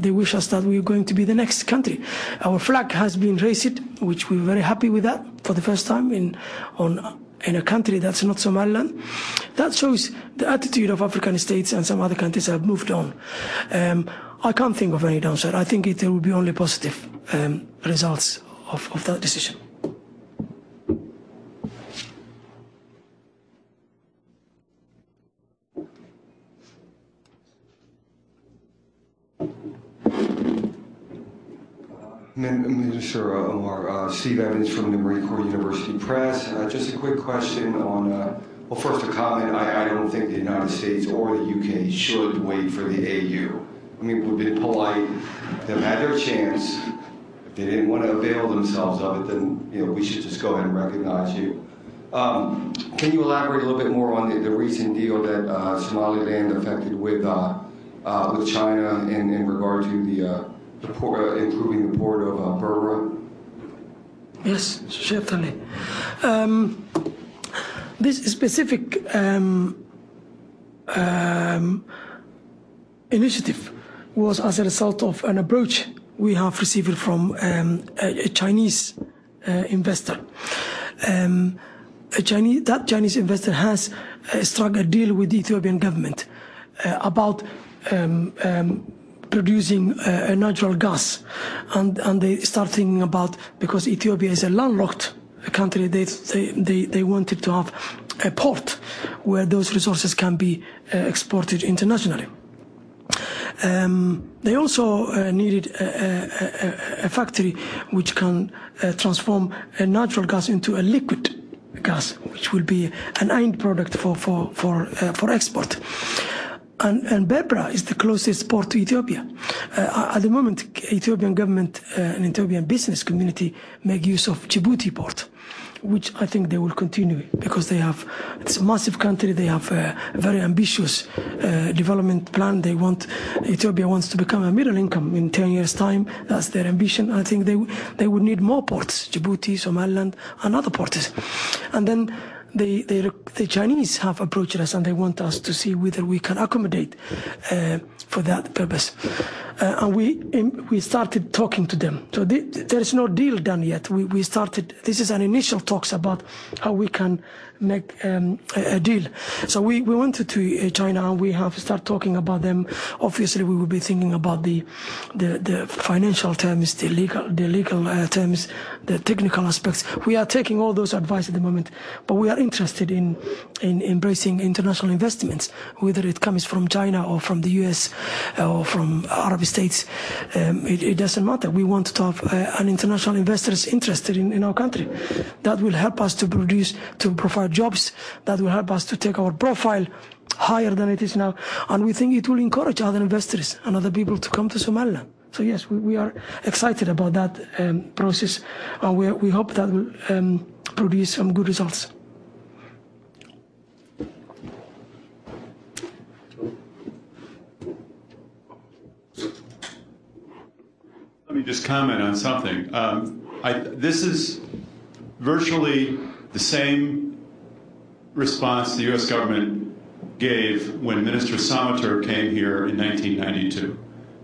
they wish us that we were going to be the next country. Our flag has been raised, which we're very happy with that for the first time in a country that's not Somaliland. That shows the attitude of African states, and some other countries have moved on. I can't think of any downside. I think there will be only positive results of that decision. Minister Omar, Steve Evans from the Marine Corps University Press. Just a quick question on, well, first a comment. I don't think the United States or the UK should wait for the AU. I mean, we've been polite. They've had their chance. If they didn't want to avail themselves of it, then we should just go ahead and recognize you. Can you elaborate a little bit more on the recent deal that Somaliland effected with China in regard to the port, improving the port of Berbera? Yes, certainly. This specific initiative was as a result of an approach we have received from a Chinese investor. That Chinese investor has struck a deal with the Ethiopian government about producing natural gas, and they start thinking about, because Ethiopia is a landlocked country, they wanted to have a port where those resources can be exported internationally. They also needed a factory which can transform a natural gas into a liquid gas, which will be an end product for export. And Berbera is the closest port to Ethiopia. At the moment, Ethiopian government and Ethiopian business community make use of Djibouti port, which I think they will continue, because it's a massive country. They have a very ambitious development plan. Ethiopia wants to become a middle income in 10 years' time. That's their ambition. I think they would need more ports, Djibouti, Somaliland, and other ports. And then the Chinese have approached us, and they want us to see whether we can accommodate for that purpose. And we started talking to them. So there is no deal done yet. We started. This is an initial talks about how we can make a deal. So we went to China, and we have started talking about them. Obviously, we will be thinking about the financial terms, the legal terms, the technical aspects. We are taking all those advice at the moment, but we are interested in embracing international investments, whether it comes from China or from the US or from Arab states. It doesn't matter. We want to have an international investors interested in our country. That will help us to provide jobs. That will help us to take our profile higher than it is now. And we think it will encourage other investors and other people to come to Somaliland. So yes, we are excited about that process, and we hope that will produce some good results. Let me just comment on something. This is virtually the same response the U.S. government gave when Minister Samater came here in 1992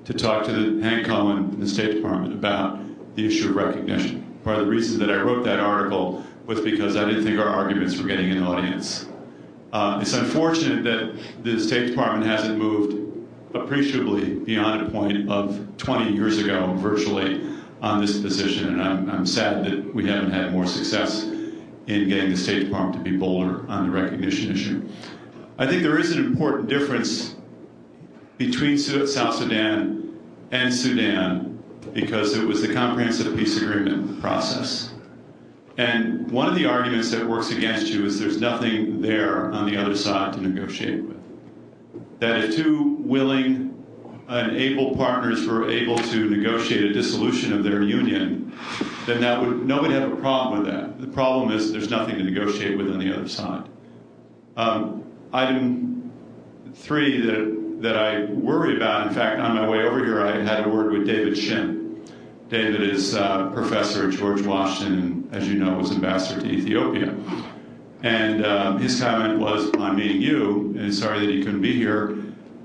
to talk to Hank Cohen in the State Department about the issue of recognition. Part of the reason that I wrote that article was because I didn't think our arguments were getting an audience. It's unfortunate that the State Department hasn't moved appreciably beyond a point of 20 years ago, virtually, on this position, and I'm sad that we haven't had more success in getting the State Department to be bolder on the recognition issue. I think there is an important difference between South Sudan and Sudan, because it was the comprehensive peace agreement process. And one of the arguments that works against you is there's nothing there on the other side to negotiate with. That if two willing and able partners were able to negotiate a dissolution of their union, then nobody would have a problem with that. The problem is there's nothing to negotiate with on the other side. Item 3 that I worry about, in fact, on my way over here, I had a word with David Shin. David is a professor at George Washington, and as you know, was ambassador to Ethiopia. And his comment was, on meeting you, and sorry that he couldn't be here,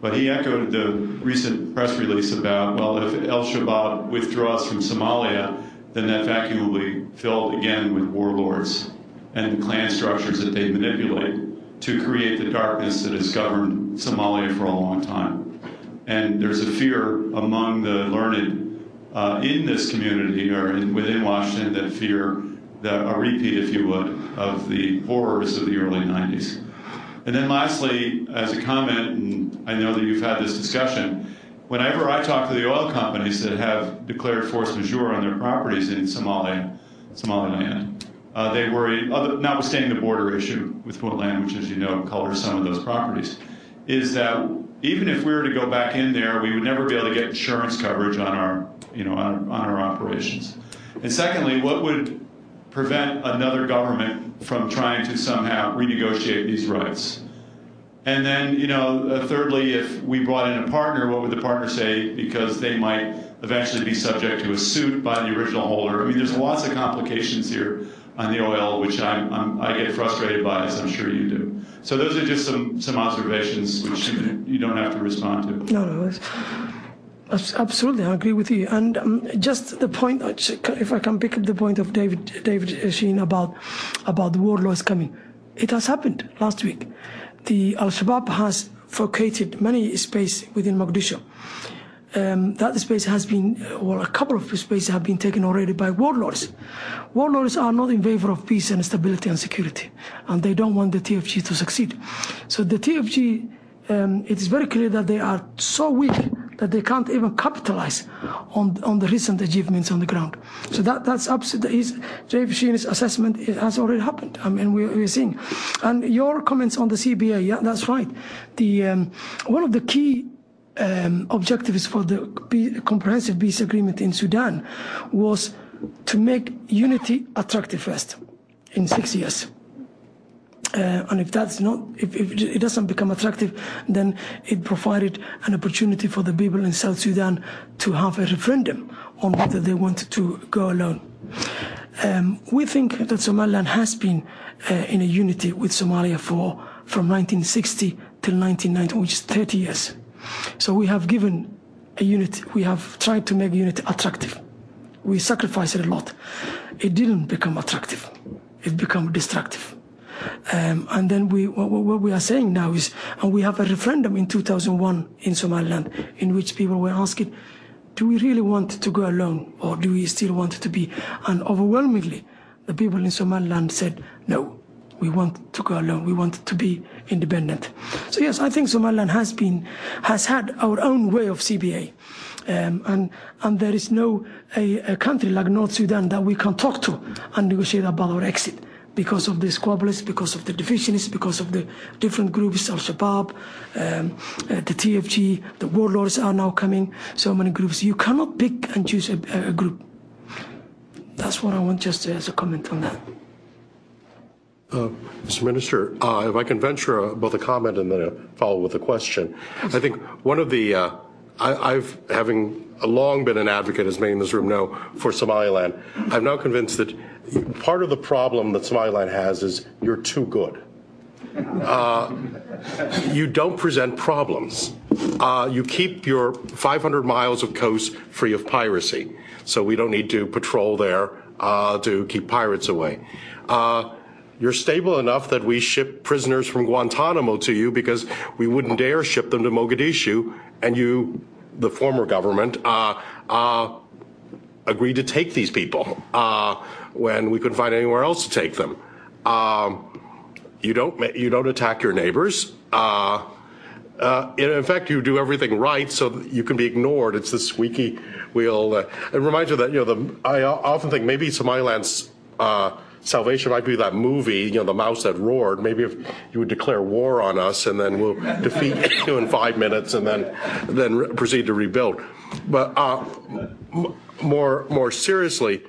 but he echoed the recent press release about, well, if al-Shabaab withdraws from Somalia, then that vacuum will be filled again with warlords and the clan structures that they manipulate to create the darkness that has governed Somalia for a long time. And there's a fear among the learned in this community or within Washington that fear a repeat, if you would, of the horrors of the early 90s. And then lastly, as a comment, and I know that you've had this discussion, whenever I talk to the oil companies that have declared force majeure on their properties in Somaliland, they worry, notwithstanding the border issue with Puntland, which, as you know, colors some of those properties, is that even if we were to go back in there, we would never be able to get insurance coverage on our operations. And secondly, what would prevent another government from trying to somehow renegotiate these rights? And then, thirdly, if we brought in a partner, what would the partner say? Because they might eventually be subject to a suit by the original holder. I mean, there's lots of complications here on the oil, which I get frustrated by, as I'm sure you do. So those are just some observations which you don't have to respond to. No, absolutely, I agree with you. And just the point, if I can pick up the point of David Sheen about the warlords coming, it has happened last week. The al-Shabaab has vacated many space within Mogadishu. that space has been, well, a couple of spaces have been taken already by warlords. Warlords are not in favor of peace and stability and security, and they don't want the TFG to succeed. So the TFG, it is very clear that they are so weak that they can't even capitalize on the recent achievements on the ground. So that's absolutely, Dave Sheen's assessment, it has already happened. I mean, we're seeing. And your comments on the CBA, yeah, that's right. One of the key objectives for the comprehensive peace agreement in Sudan was to make unity attractive first in 6 years. And if it doesn't become attractive, then it provided an opportunity for the people in South Sudan to have a referendum on whether they wanted to go alone. We think that Somaliland has been in a unity with Somalia from 1960 till 1990, which is 30 years. So we have given a unity, we have tried to make unity attractive. We sacrificed it a lot. It didn't become attractive. It became destructive. And then what we are saying now is, and we have a referendum in 2001 in Somaliland in which people were asking, do we really want to go alone, or do we still want to be? And overwhelmingly, the people in Somaliland said, no, we want to go alone, we want to be independent. So yes, I think Somaliland has had our own way of CBA. And there is no a country like North Sudan that we can talk to and negotiate about our exit, because of the squabbles, because of the divisions, because of the different groups, Al-Shabaab, the TFG, the warlords are now coming, so many groups. You cannot pick and choose a group. That's what I want just as a comment on that. Mr. Minister, if I can venture both a comment and then a follow with a question. I think one of the, having long been an advocate, as many in this room know, for Somaliland, I'm now convinced that part of the problem that Somaliland has is you're too good. You don't present problems. You keep your 500 miles of coast free of piracy, so we don't need to patrol there to keep pirates away. You're stable enough that we ship prisoners from Guantanamo to you because we wouldn't dare ship them to Mogadishu, and you, the former government, agreed to take these people when we couldn't find anywhere else to take them. You don't attack your neighbors. In fact, you do everything right so that you can be ignored. It's the squeaky wheel. It reminds you that I often think maybe Somaliland's salvation might be that movie, The Mouse That Roared. Maybe if you would declare war on us, and then we'll defeat you in 5 minutes, and then proceed to rebuild. But more seriously,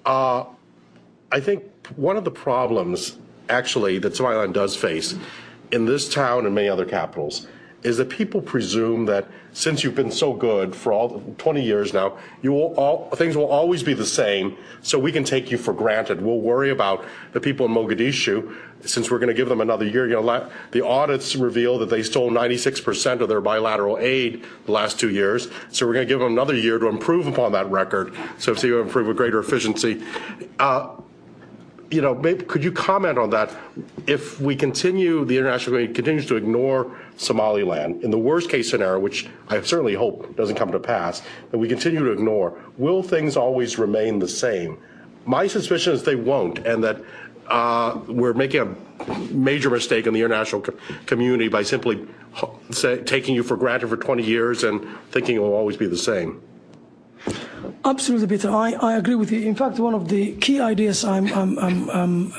I think one of the problems actually that Somaliland does face in this town and many other capitals is that people presume that since you've been so good for all 20 years now, things will always be the same, so we can take you for granted. We'll worry about the people in Mogadishu, since we're going to give them another year. The audits reveal that they stole 96% of their bilateral aid the last 2 years, so we're going to give them another year to improve upon that record, so you improve with greater efficiency. Maybe, could you comment on that? If we continue, the international community continues to ignore Somaliland, in the worst case scenario, which I certainly hope doesn't come to pass, that we continue to ignore, will things always remain the same? My suspicion is they won't, and that we're making a major mistake in the international community by simply taking you for granted for 20 years and thinking it will always be the same. Absolutely, Peter. I agree with you. In fact, one of the key ideas I'm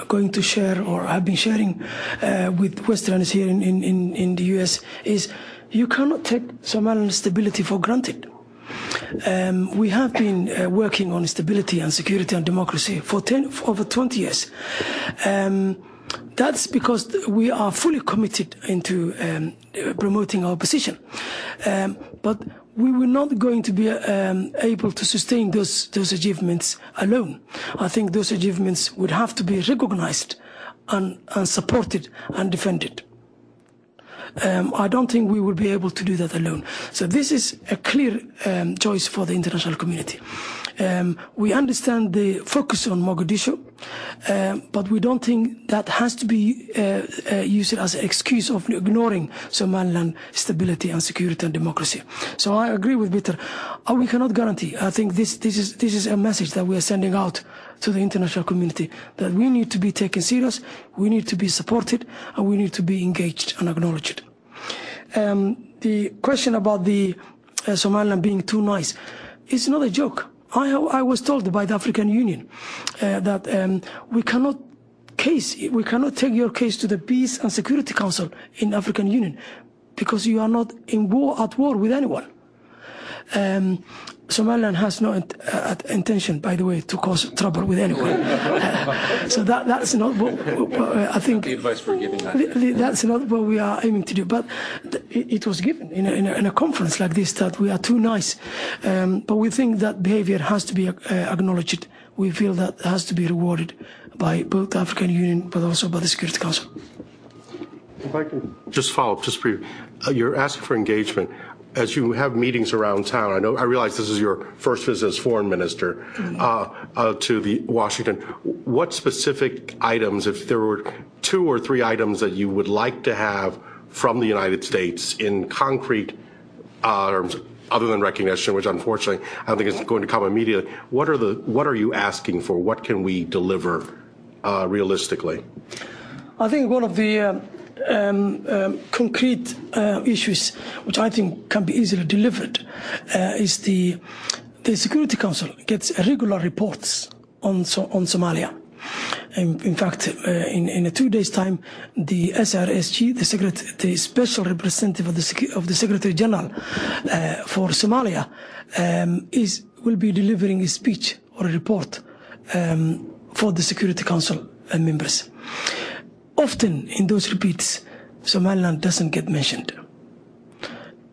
going to share, or have been sharing with Westerners here in the US, is you cannot take Somaliland's stability for granted. We have been working on stability and security and democracy for over 20 years. That's because we are fully committed into promoting our position. But we were not going to be able to sustain those achievements alone. I think those achievements would have to be recognized and supported and defended. I don't think we will be able to do that alone. So this is a clear choice for the international community. We understand the focus on Mogadishu, but we don't think that has to be used as an excuse of ignoring Somaliland stability and security and democracy. So I agree with Peter. We cannot guarantee. I think this is a message that we are sending out to the international community, that we need to be taken serious, we need to be supported, and we need to be engaged and acknowledged. The question about the Somaliland being too nice, it's not a joke. I was told by the African Union that we cannot take your case to the Peace and Security Council in the African Union because you are not at war with anyone. Somaliland has no intention, by the way, to cause trouble with anyone. So that's not what I think. The advice we're giving. That's not what we are aiming to do. But it was given in a conference like this that we are too nice. But we think that behavior has to be acknowledged. We feel that has to be rewarded by both the African Union, but also by the Security Council. If I can just follow up, you're asking for engagement. As you have meetings around town, I realize this is your first visit as foreign minister to Washington. What specific items, if there were 2 or 3 items that you would like to have from the United States in concrete terms, other than recognition, which unfortunately I don't think is going to come immediately, what are you asking for? What can we deliver realistically? I think one of the concrete issues, which I think can be easily delivered, is the Security Council gets regular reports on Somalia. In fact, in a 2 days' time, the SRSG, the Special Representative of the Secretary General for Somalia, will be delivering a speech or a report for the Security Council members. Often in those repeats, Somaliland doesn't get mentioned.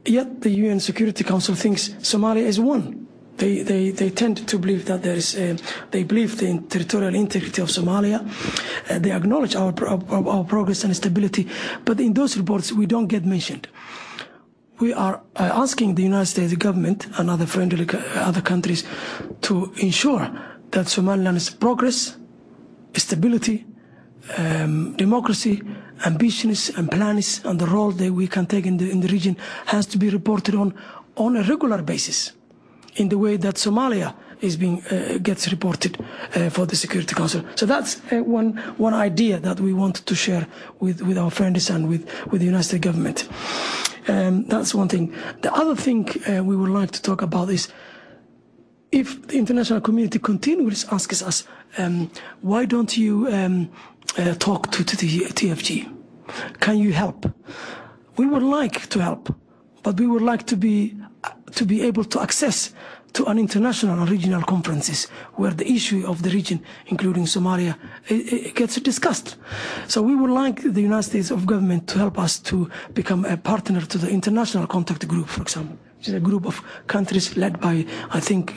Yet the UN Security Council thinks Somalia is one. They tend to believe that they believe the territorial integrity of Somalia. They acknowledge our progress and stability, but in those reports we don't get mentioned. We are asking the United States government and other countries to ensure that Somaliland's progress, stability, democracy, ambitions and plans, and the role that we can take in the region has to be reported on a regular basis, in the way that Somalia gets reported for the Security Council. So that's one idea that we want to share with our friends and with the United States government. That's one thing. The other thing we would like to talk about is, if the international community continues asking us, why don't you talk to the TFG? Can you help? We would like to help, but we would like to be able to access to an international and regional conferences where the issue of the region, including Somalia, it gets discussed. So we would like the United States government to help us to become a partner to the International Contact Group, for example, which is a group of countries led by, I think,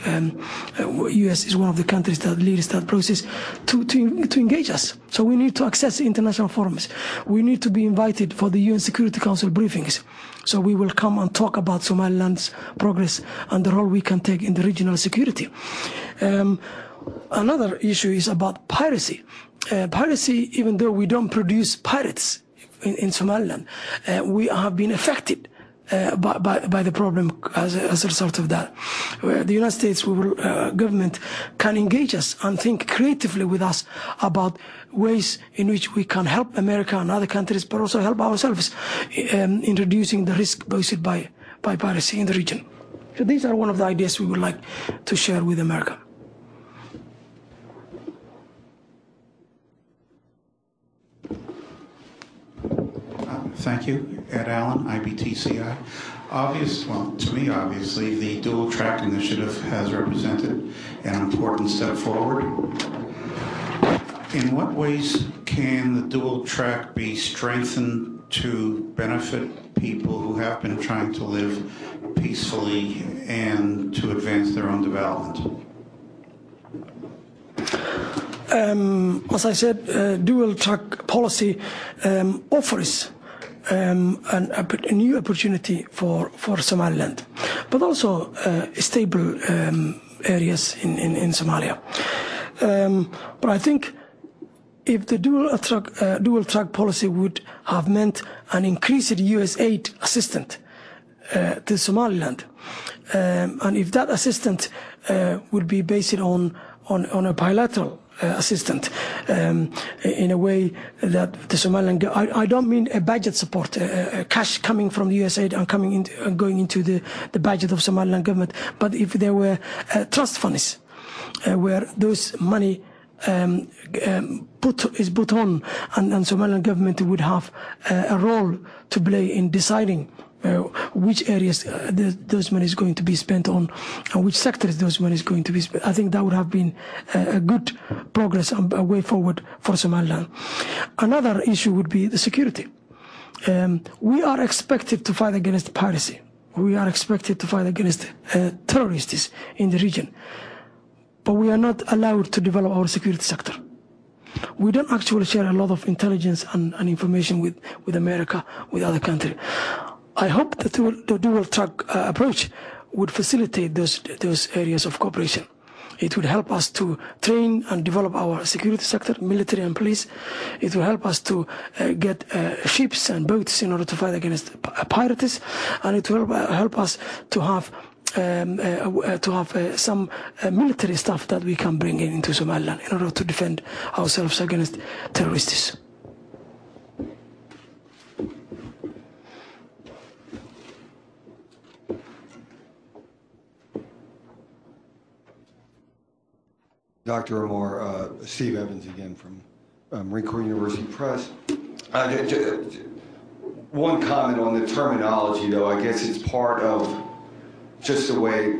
US is one of the countries that leads that process, to engage us. So we need to access international forums. We need to be invited for the UN Security Council briefings. So we will come and talk about Somaliland's progress and the role we can take in the regional security. Another issue is about piracy. Piracy, even though we don't produce pirates in Somaliland, we have been affected by the problem as a result of that. The United States government can engage us and think creatively with us about ways in which we can help America and other countries, but also help ourselves in reducing the risk posed by piracy in the region. So these are one of the ideas we would like to share with America. Thank you. Ed Allen, IBTCI. To me, obviously, the dual track initiative has represented an important step forward. In what ways can the dual track be strengthened to benefit people who have been trying to live peacefully and to advance their own development? As I said, dual track policy offers a new opportunity for Somaliland, but also stable areas in Somalia. But I think if the dual track policy would have meant an increased U.S. aid assistance to Somaliland, and if that assistance would be based on a bilateral assistance in a way that the Somaliland, I don't mean a budget support, cash coming from the USAID and going into the budget of Somaliland government, but if there were trust funds where those money is put on, and Somaliland government would have a role to play in deciding which areas those money is going to be spent on, and which sectors those money is going to be spent. I think that would have been a good progress and a way forward for Somaliland. Another issue would be the security. We are expected to fight against piracy. We are expected to fight against terrorists in the region. But we are not allowed to develop our security sector. We don't actually share a lot of intelligence and information with America, with other countries. I hope that the dual track approach would facilitate those areas of cooperation. It would help us to train and develop our security sector, military and police. It will help us to get ships and boats in order to fight against pirates, and it will help us to have some military stuff that we can bring into Somaliland in order to defend ourselves against terrorists. Dr. Omar, Steve Evans again from Marine Corps University Press. One comment on the terminology, though. I guess it's part of just the way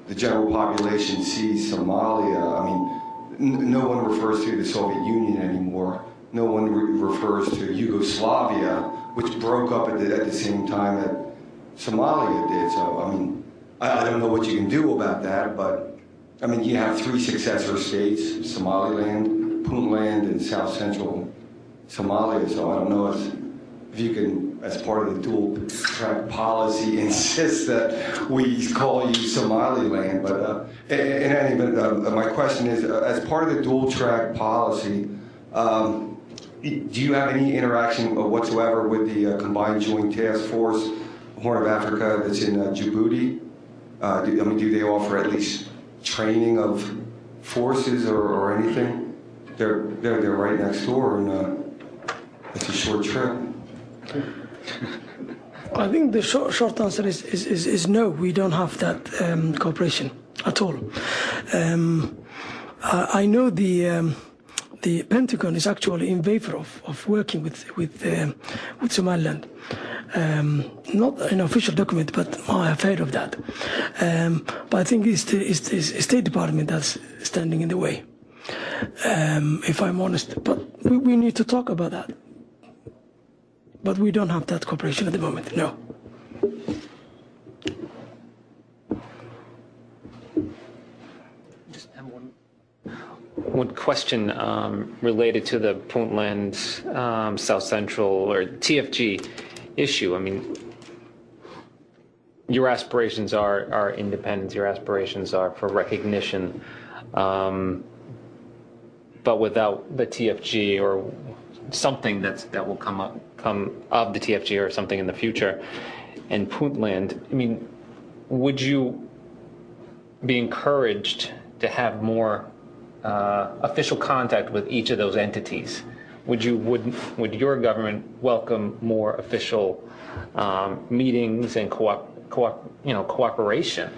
the general population sees Somalia. I mean, no one refers to the Soviet Union anymore. No one refers to Yugoslavia, which broke up at the same time that Somalia did. So, I mean, I don't know what you can do about that, but I mean, you have three successor states, Somaliland, Puntland, and South Central Somalia. So I don't know if you can, as part of the dual track policy, insist that we call you Somaliland. But in any event, my question is, as part of the dual track policy, do you have any interaction whatsoever with the Combined Joint Task Force, Horn of Africa, that's in Djibouti? Do they offer at least training of forces or anything? They're right next door, and it's a short trip. I think the short answer is no. We don't have that cooperation at all. I know the Pentagon is actually in favor of working with Somaliland. Not an official document, but I have heard of that. But I think it's the State Department that's standing in the way, if I'm honest. But we need to talk about that. But we don't have that cooperation at the moment, no. One question related to the Puntland, South Central, or TFG issue. I mean, your aspirations are independence, your aspirations are for recognition, but without the TFG or something that will come of the TFG or something in the future, and Puntland, I mean, would you be encouraged to have more official contact with each of those entities? Would your government welcome more official meetings and cooperation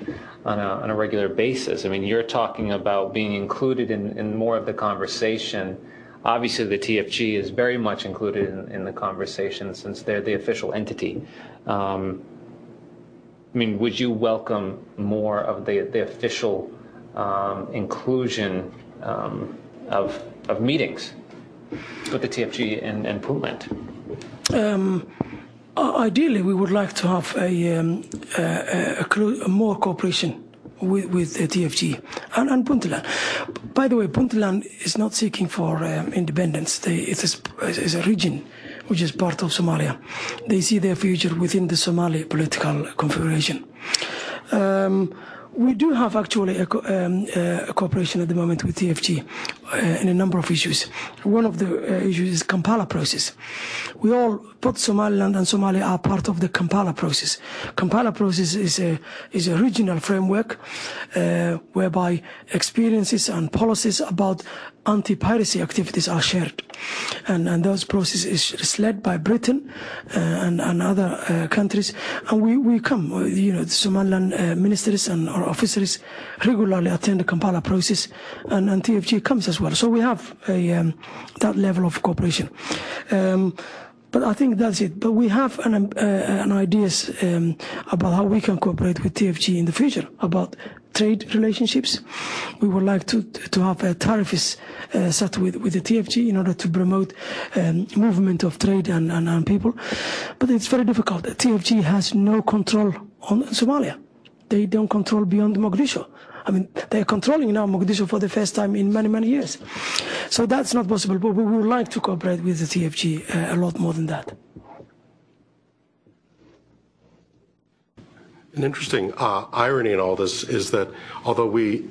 on a regular basis? I mean, you're talking about being included in more of the conversation. Obviously, the TFG is very much included in the conversation since they're the official entity. I mean, would you welcome more of the official inclusion of meetings with the TFG and Puntland? Ideally, we would like to have a more cooperation with the TFG and Puntland. By the way, Puntland is not seeking for independence. It's a region which is part of Somalia. They see their future within the Somali political configuration. We do have actually a cooperation at the moment with TFG in a number of issues. One of the issues is Kampala process. We all, both Somaliland and Somalia, are part of the Kampala process. Kampala process is a regional framework whereby experiences and policies about anti-piracy activities are shared. And those processes is led by Britain and other countries. And we come, the Somaliland ministers and our officers regularly attend the Kampala process, and TFG comes as well. So we have that level of cooperation. But I think that's it. But we have an ideas about how we can cooperate with TFG in the future about trade relationships. We would like to have a tariffs set with the TFG in order to promote movement of trade and people. But it's very difficult. TFG has no control on Somalia. They don't control beyond Mogadishu. I mean, they're controlling now Mogadishu for the first time in many, many years. So that's not possible, but we would like to cooperate with the TFG a lot more than that. An interesting irony in all this is that although we,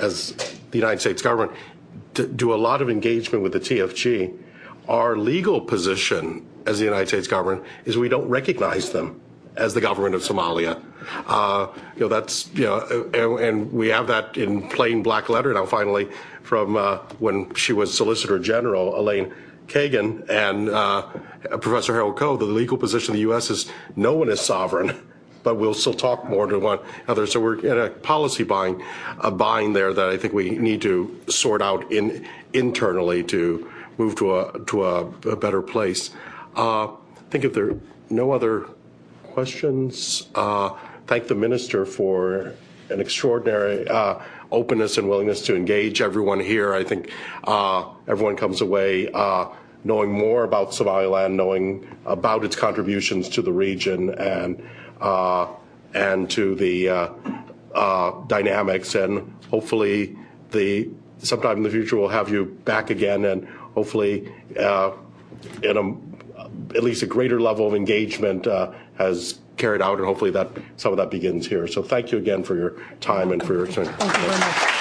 as the United States government, do a lot of engagement with the TFG, our legal position as the United States government is we don't recognize them as the government of Somalia. And we have that in plain black letter now finally from when she was Solicitor General, Elaine Kagan, and Professor Harold Koh. The legal position of the U.S. is no one is sovereign, but we'll still talk more to one another. So we're in a policy bind there that I think we need to sort out internally to move to a better place. I think if there are no other questions, thank the Minister for an extraordinary openness and willingness to engage everyone here. I think everyone comes away knowing more about Somaliland, knowing about its contributions to the region and to the dynamics, and hopefully sometime in the future we'll have you back again, and hopefully in at least a greater level of engagement has carried out, and hopefully that some of that begins here. So thank you again for your time and for your attention. Thank you very much.